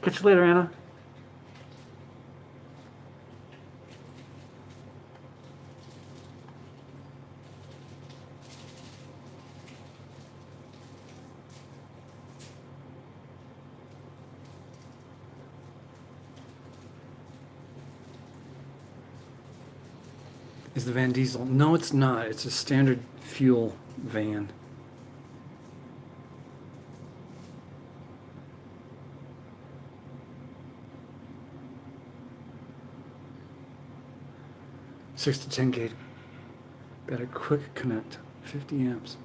Catch you later, Anna. Is the van diesel? No, it's not. It's a standard fuel van. Six to 10 gauge. Better quick connect. 50 amps.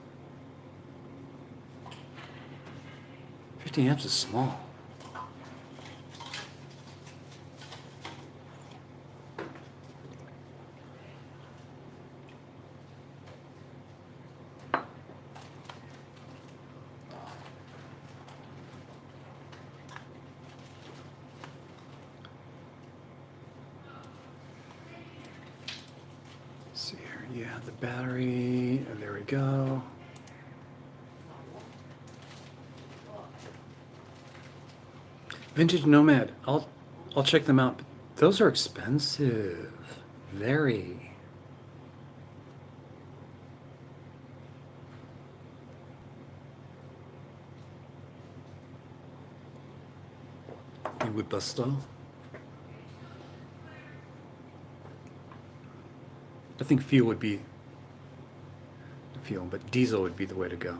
50 amps is small. See here, yeah, the battery, there we go. Vintage Nomad, I'll check them out. Those are expensive, very. You would bust off. I think fuel would be fuel, but diesel would be the way to go.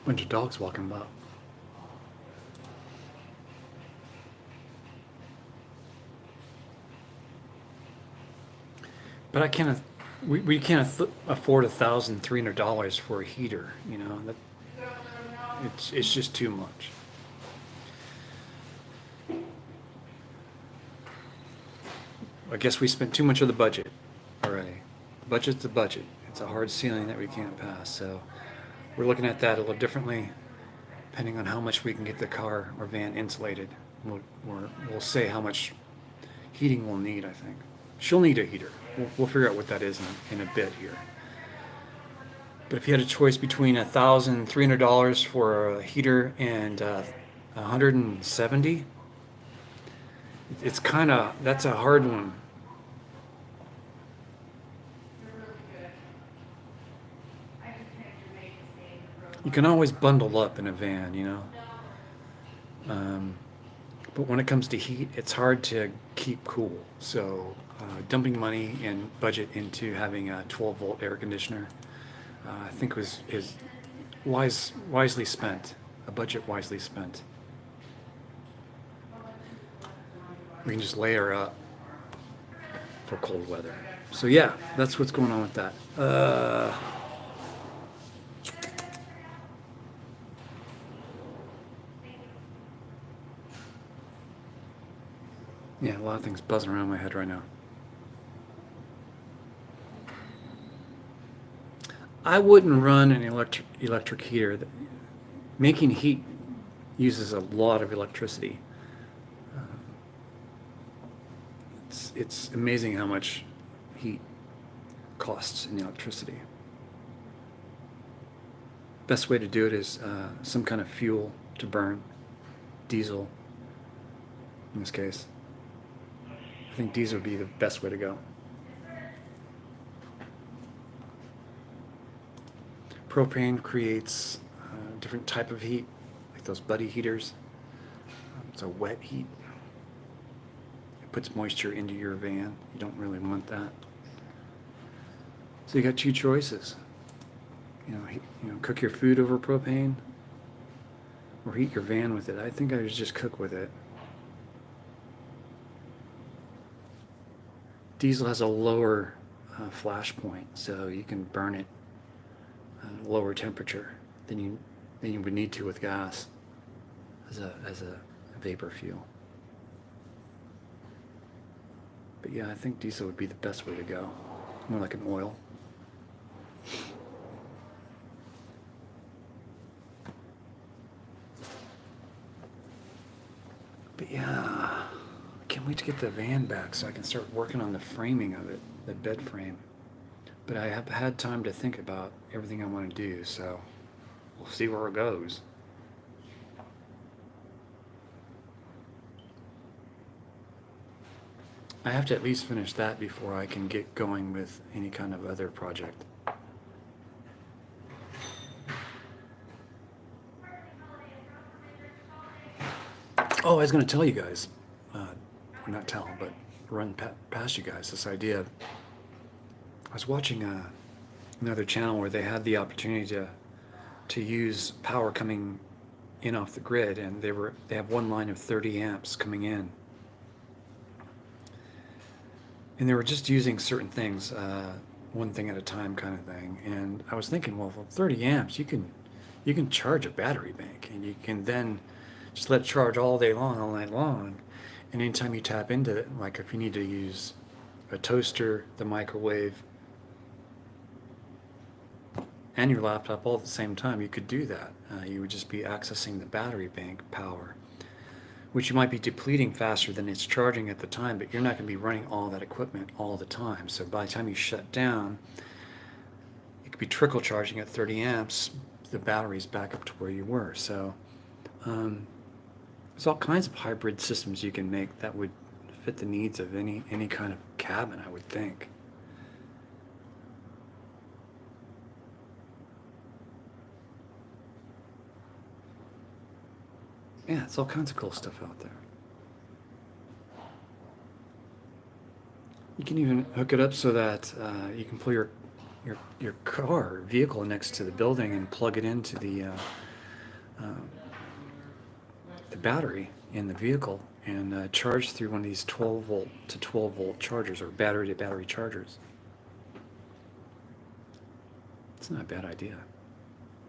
Bunch of dogs walking about. But I can't. We can't afford $1,300 for a heater. You know that. It's just too much. I guess we spent too much of the budget already. Budget's the budget. It's a hard ceiling that we can't pass. So we're looking at that a little differently, depending on how much we can get the car or van insulated. We'll say how much heating we'll need. I think she'll need a heater. We'll figure out what that is in a bit here. But if you had a choice between $1,300 for a heater and $170, it's kind of, that's a hard one. You can always bundle up in a van, you know. But when it comes to heat, it's hard to keep cool. So dumping money and budget into having a 12-volt air conditioner, I think is wisely spent, a budget wisely spent. We can just layer up for cold weather. So yeah, that's what's going on with that. Yeah, a lot of things buzzing around my head right now. I wouldn't run an electric heater. Making heat uses a lot of electricity. It's amazing how much heat costs in electricity. Best way to do it is some kind of fuel to burn, diesel in this case. I think diesel would be the best way to go. Propane creates a different type of heat, like those buddy heaters. It's a wet heat. It puts moisture into your van. You don't really want that. So you got two choices. You know, cook your food over propane, or heat your van with it. I think I would just cook with it. Diesel has a lower flash point, so you can burn it at a lower temperature than you would need to with gas as a vapor fuel. But yeah, I think diesel would be the best way to go. More like an oil. But yeah, can't wait to get the van back so I can start working on the framing of it, the bed frame. But I have had time to think about everything I want to do, so we'll see where it goes. I have to at least finish that before I can get going with any kind of other project. Oh, I was going to tell you guys, or not tell, but run past you guys this idea. I was watching another channel where they had the opportunity to use power coming in off the grid, and they have one line of 30 amps coming in, and they were just using certain things, one thing at a time kind of thing. And I was thinking, well, for 30 amps, you can charge a battery bank, and you can then just let it charge all day long, all night long. And anytime you tap into it, like if you need to use a toaster, the microwave, and your laptop all at the same time, you could do that. You would just be accessing the battery bank power, which you might be depleting faster than it's charging at the time, but you're not going to be running all that equipment all the time. So by the time you shut down, it could be trickle charging at 30 amps, the battery's back up to where you were. So there's all kinds of hybrid systems you can make that would fit the needs of any kind of cabin, I would think. Yeah, it's all kinds of cool stuff out there. You can even hook it up so that you can pull your car or vehicle next to the building and plug it into the battery in the vehicle and charge through one of these 12 volt to 12 volt chargers, or battery to battery chargers. It's not a bad idea.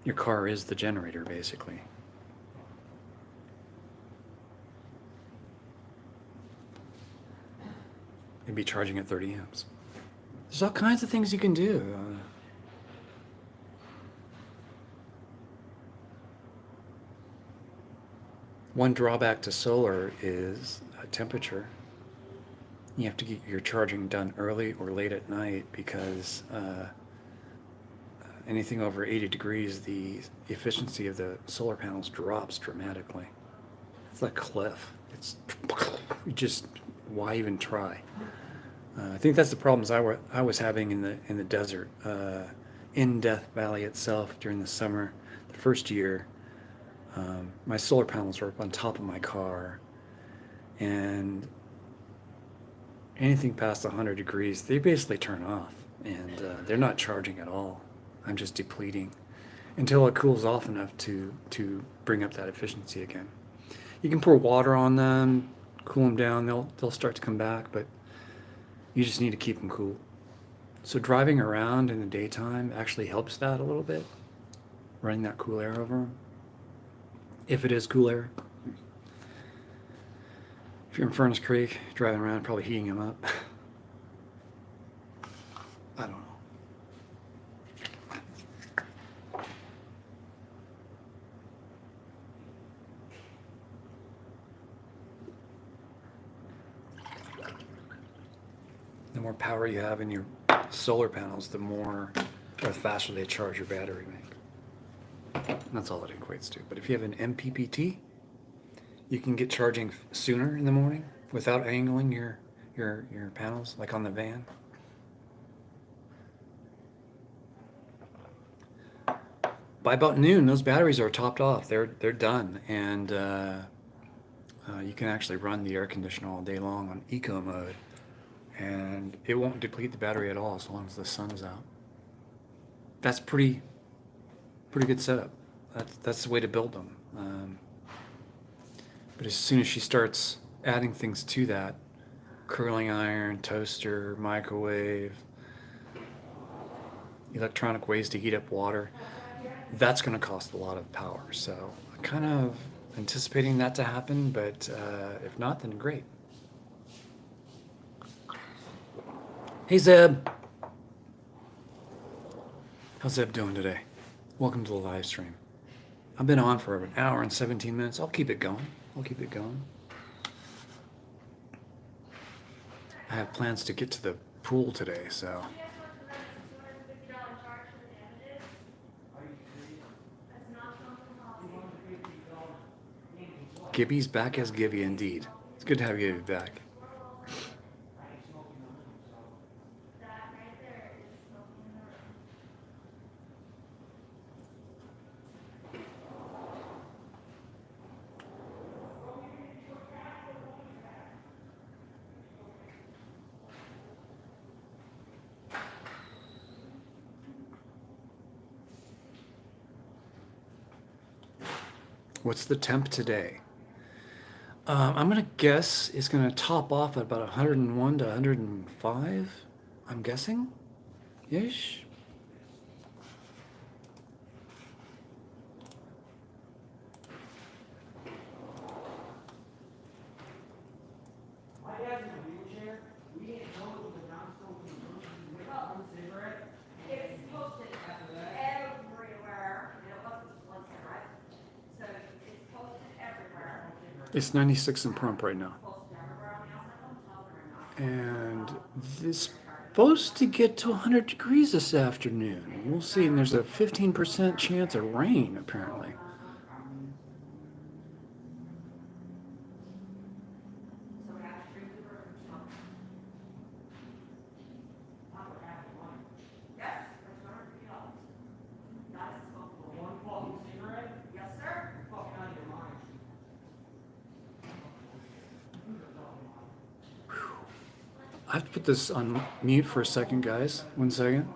Your car is the generator, basically. It'd be charging at 30 amps. There's all kinds of things you can do. One drawback to solar is temperature. You have to get your charging done early or late at night, because anything over 80 degrees, the efficiency of the solar panels drops dramatically. It's like a cliff. It's just, why even try? I think that's the problems I was having in the desert, in Death Valley itself during the summer. The first year, my solar panels were up on top of my car, and anything past 100 degrees, they basically turn off, and they're not charging at all. I'm just depleting until it cools off enough to bring up that efficiency again. You can pour water on them, cool them down, they'll start to come back, but you just need to keep them cool. So driving around in the daytime actually helps that a little bit, running that cool air over them, if it is cool air. If you're in Furnace Creek, driving around, probably heating them up. I don't know. The more power you have in your solar panels, the more or the faster they charge your battery bank. That's all it equates to. But if you have an MPPT, you can get charging sooner in the morning without angling your panels, like on the van. By about noon, those batteries are topped off. They're done, and you can actually run the air conditioner all day long on eco mode, and it won't deplete the battery at all as long as the sun is out. That's pretty good setup. That's the way to build them. But as soon as she starts adding things to that, curling iron, toaster, microwave, electronic ways to heat up water, that's going to cost a lot of power. So I'm kind of anticipating that to happen, but if not, then great. Hey Zeb! How's Zeb doing today? Welcome to the live stream. I've been on for an hour and 17 minutes. I'll keep it going. I have plans to get to the pool today, so. Gibby's back as Gibby indeed. It's good to have Gibby back. What's the temp today? I'm gonna guess it's gonna top off at about 101 to 105. I'm guessing, ish. It's posted everywhere, and it wasn't just one cigarette. So it's posted everywhere. It's 96 in Pahrump right now, Posted everywhere on the outside of the and it's supposed to get to 100 degrees this afternoon. We'll see. And there's a 15% chance of rain apparently. So we have to drink the river and smoke. Yes, that's $250. That is smokable. One fucking cigarette? Yes, sir. You're fucking out of your mind. I have to put this on mute for a second, guys. 1 second.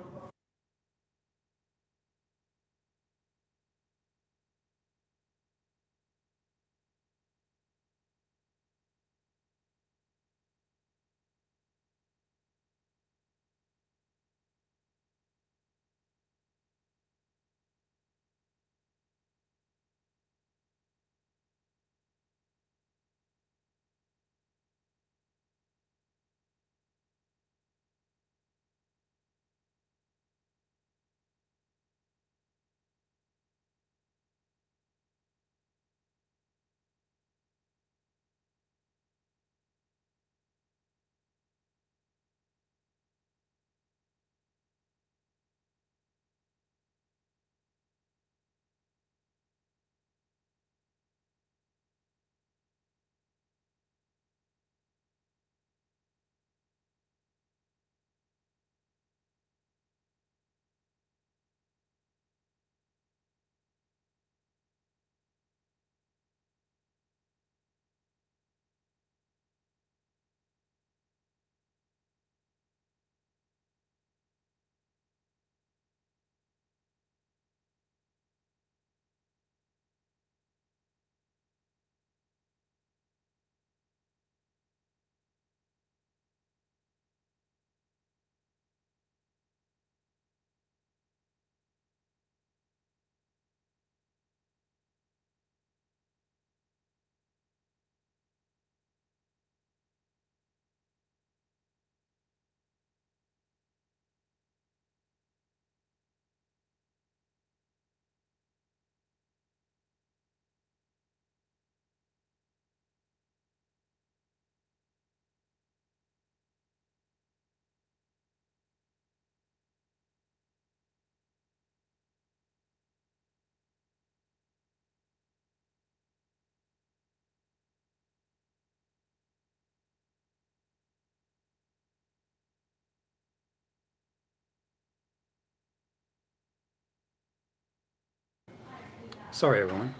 Sorry, everyone.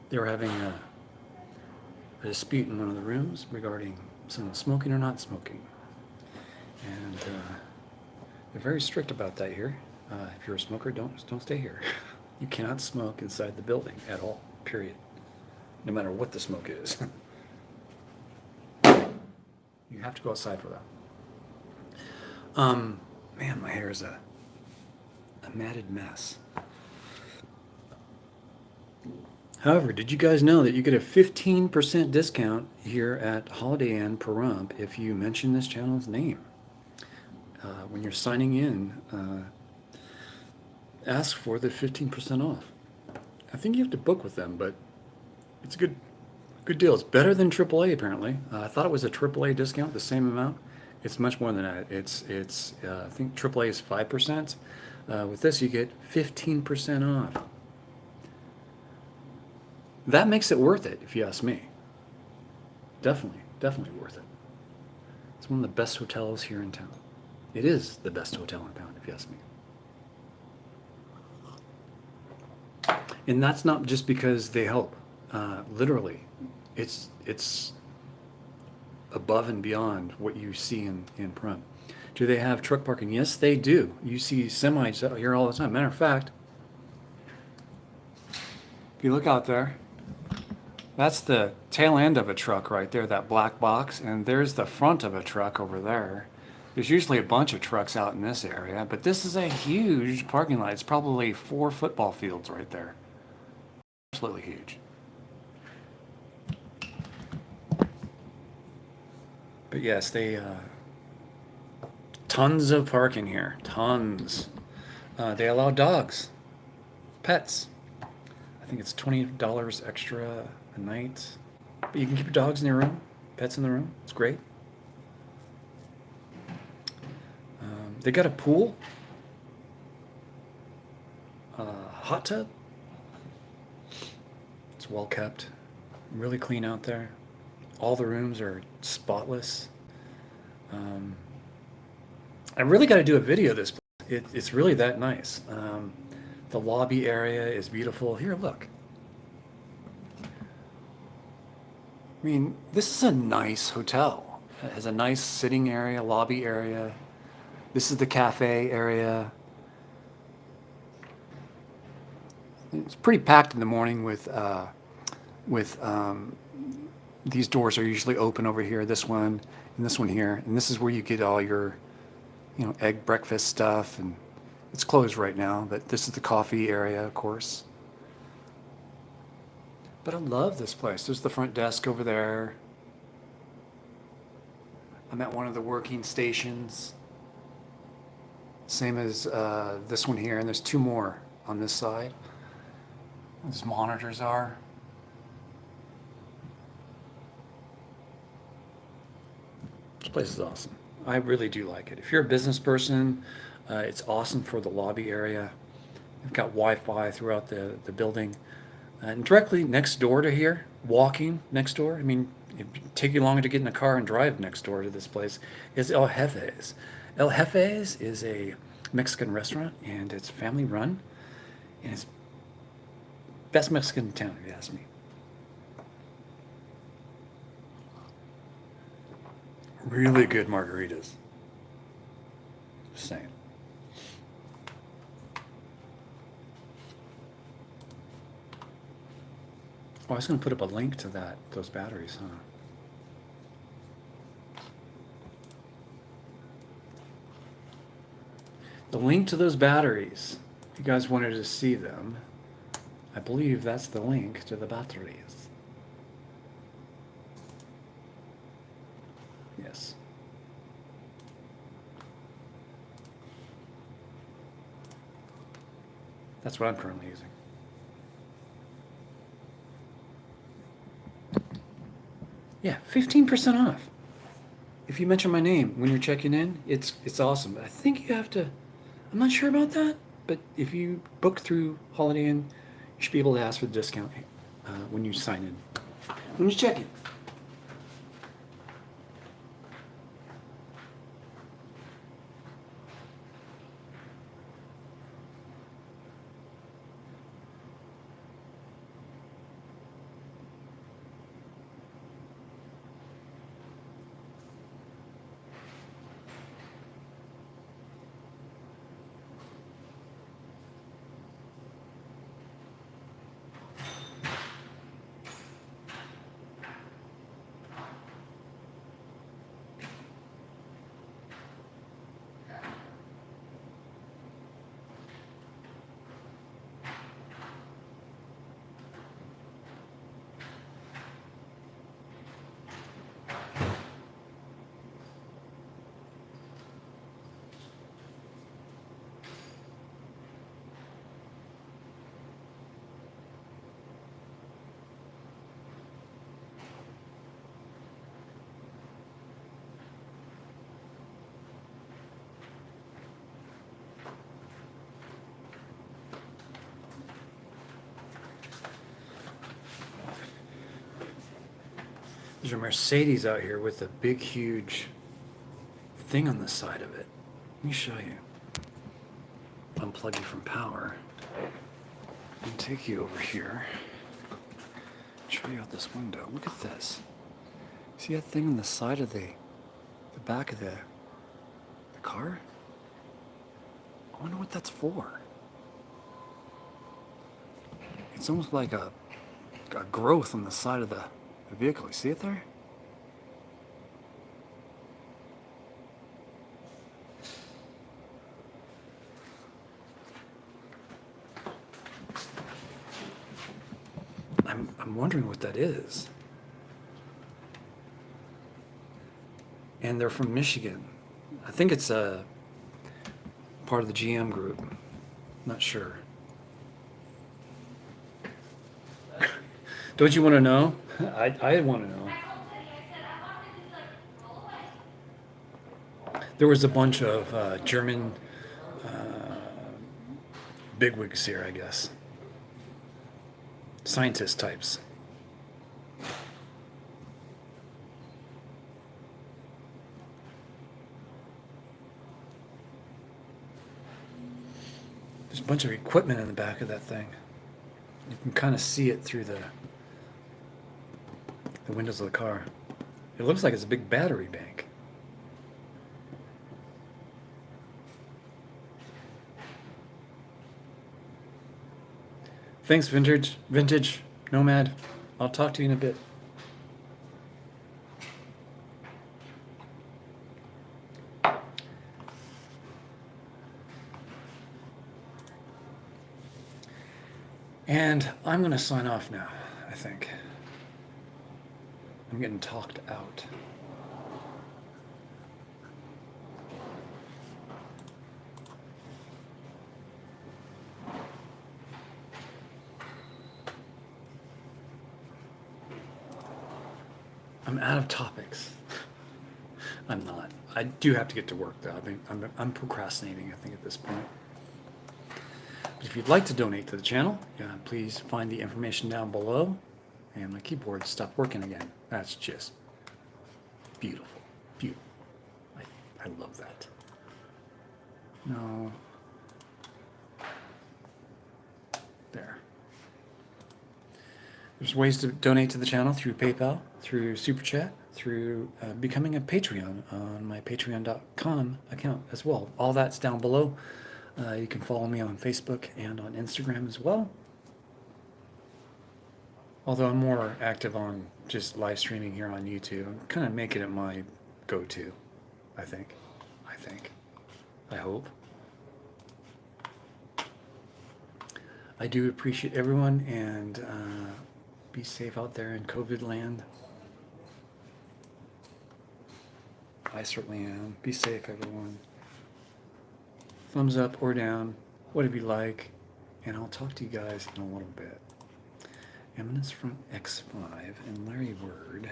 They were having a dispute in one of the rooms regarding someone smoking or not smoking. And they're very strict about that here. If you're a smoker, don't stay here. You cannot smoke inside the building at all, period. No matter what the smoke is. You have to go outside for that. Man, my hair is a matted mess. However, did you guys know that you get a 15% discount here at Holiday Inn Pahrump if you mention this channel's name? When you're signing in, ask for the 15% off. I think you have to book with them, but it's a good Good deal. It's better than AAA apparently. I thought it was a AAA discount, the same amount. It's much more than that. It's I think AAA is 5%. With this, you get 15% off. That makes it worth it, if you ask me. Definitely, definitely worth it. It's one of the best hotels here in town. It is the best hotel in town, if you ask me. And that's not just because they help. Literally, it's above and beyond what you see in Pahrump. Do they have truck parking? Yes, they do. You see semis out here all the time. Matter of fact, if you look out there, that's the tail end of a truck right there, that black box, and there's the front of a truck over there. There's usually a bunch of trucks out in this area, but this is a huge parking lot. It's probably 4 football fields right there. Absolutely huge. But yes, they tons of parking here, tons. They allow dogs, pets. I think it's $20 extra a night. But you can keep your dogs in your room, pets in the room. It's great. They got a pool, hot tub. It's well kept, really clean out there. All the rooms are spotless. I really got to do a video of this. It's really that nice. The lobby area is beautiful. Here, look. I mean, this is a nice hotel. It has a nice sitting area, lobby area. This is the cafe area. It's pretty packed in the morning with these doors are usually open over here, this one and this one here. And this is where you get all your, egg breakfast stuff. And it's closed right now, but this is the coffee area, of course. But I love this place. There's the front desk over there. I'm at one of the working stations. Same as this one here, and there's 2 more on this side. These monitors are. This place is awesome. I really do like it. If you're a business person, it's awesome for the lobby area. You've got Wi-Fi throughout the building. And directly next door to here, walking next door, I mean, it'd take you longer to get in a car and drive next door to this place, is El Jefe's. El Jefe's is a Mexican restaurant, and it's family run, and it's best Mexican in town, if you ask me. Really good margaritas. Just saying. Oh, I was going to put up a link to those batteries, huh? The link to those batteries, if you guys wanted to see them, I believe that's the link to the batteries. Yes. That's what I'm currently using. Yeah, 15% off. If you mention my name when you're checking in, it's awesome. But I think you have to, I'm not sure about that, but if you book through Holiday Inn, you should be able to ask for the discount when you sign in. When you check in. There's a Mercedes out here with a big, huge thing on the side of it. Let me show you. Unplug you from power and take you over here. Show you out this window. Look at this. See that thing on the side of the back of the car? I wonder what that's for. It's almost like a growth on the side of the vehicle. You see it there? I'm wondering what that is. And they're from Michigan. I think it's a part of the GM group. Not sure. Don't you want to know? I want to know. There was a bunch of German bigwigs here, I guess. Scientist types. There's a bunch of equipment in the back of that thing. You can kind of see it through the windows of the car. It looks like it's a big battery bank. Thanks, Vintage Nomad. I'll talk to you in a bit. And I'm going to sign off now, I think. I'm getting talked out. I'm out of topics. I'm not. I do have to get to work, though. I'm procrastinating, I think, at this point. But if you'd like to donate to the channel, please find the information down below. And my keyboard stopped working again. That's just beautiful. Beautiful. I love that. No. There. There's ways to donate to the channel through PayPal, through Super Chat, through becoming a Patreon on my patreon.com account as well. All that's down below. You can follow me on Facebook and on Instagram as well. Although I'm more active on just live streaming here on YouTube. I'm kind of making it my go-to, I think. I hope. I do appreciate everyone, and be safe out there in COVID land. I certainly am. Be safe, everyone. Thumbs up or down, whatever you like, and I'll talk to you guys in a little bit. Eminence from X5 and Larry Word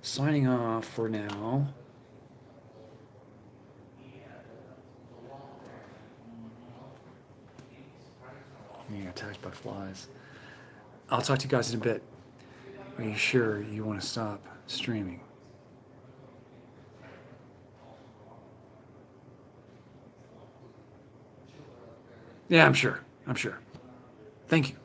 signing off for now. Being attacked by flies. I'll talk to you guys in a bit. Are you sure you want to stop streaming? Yeah, I'm sure. Thank you.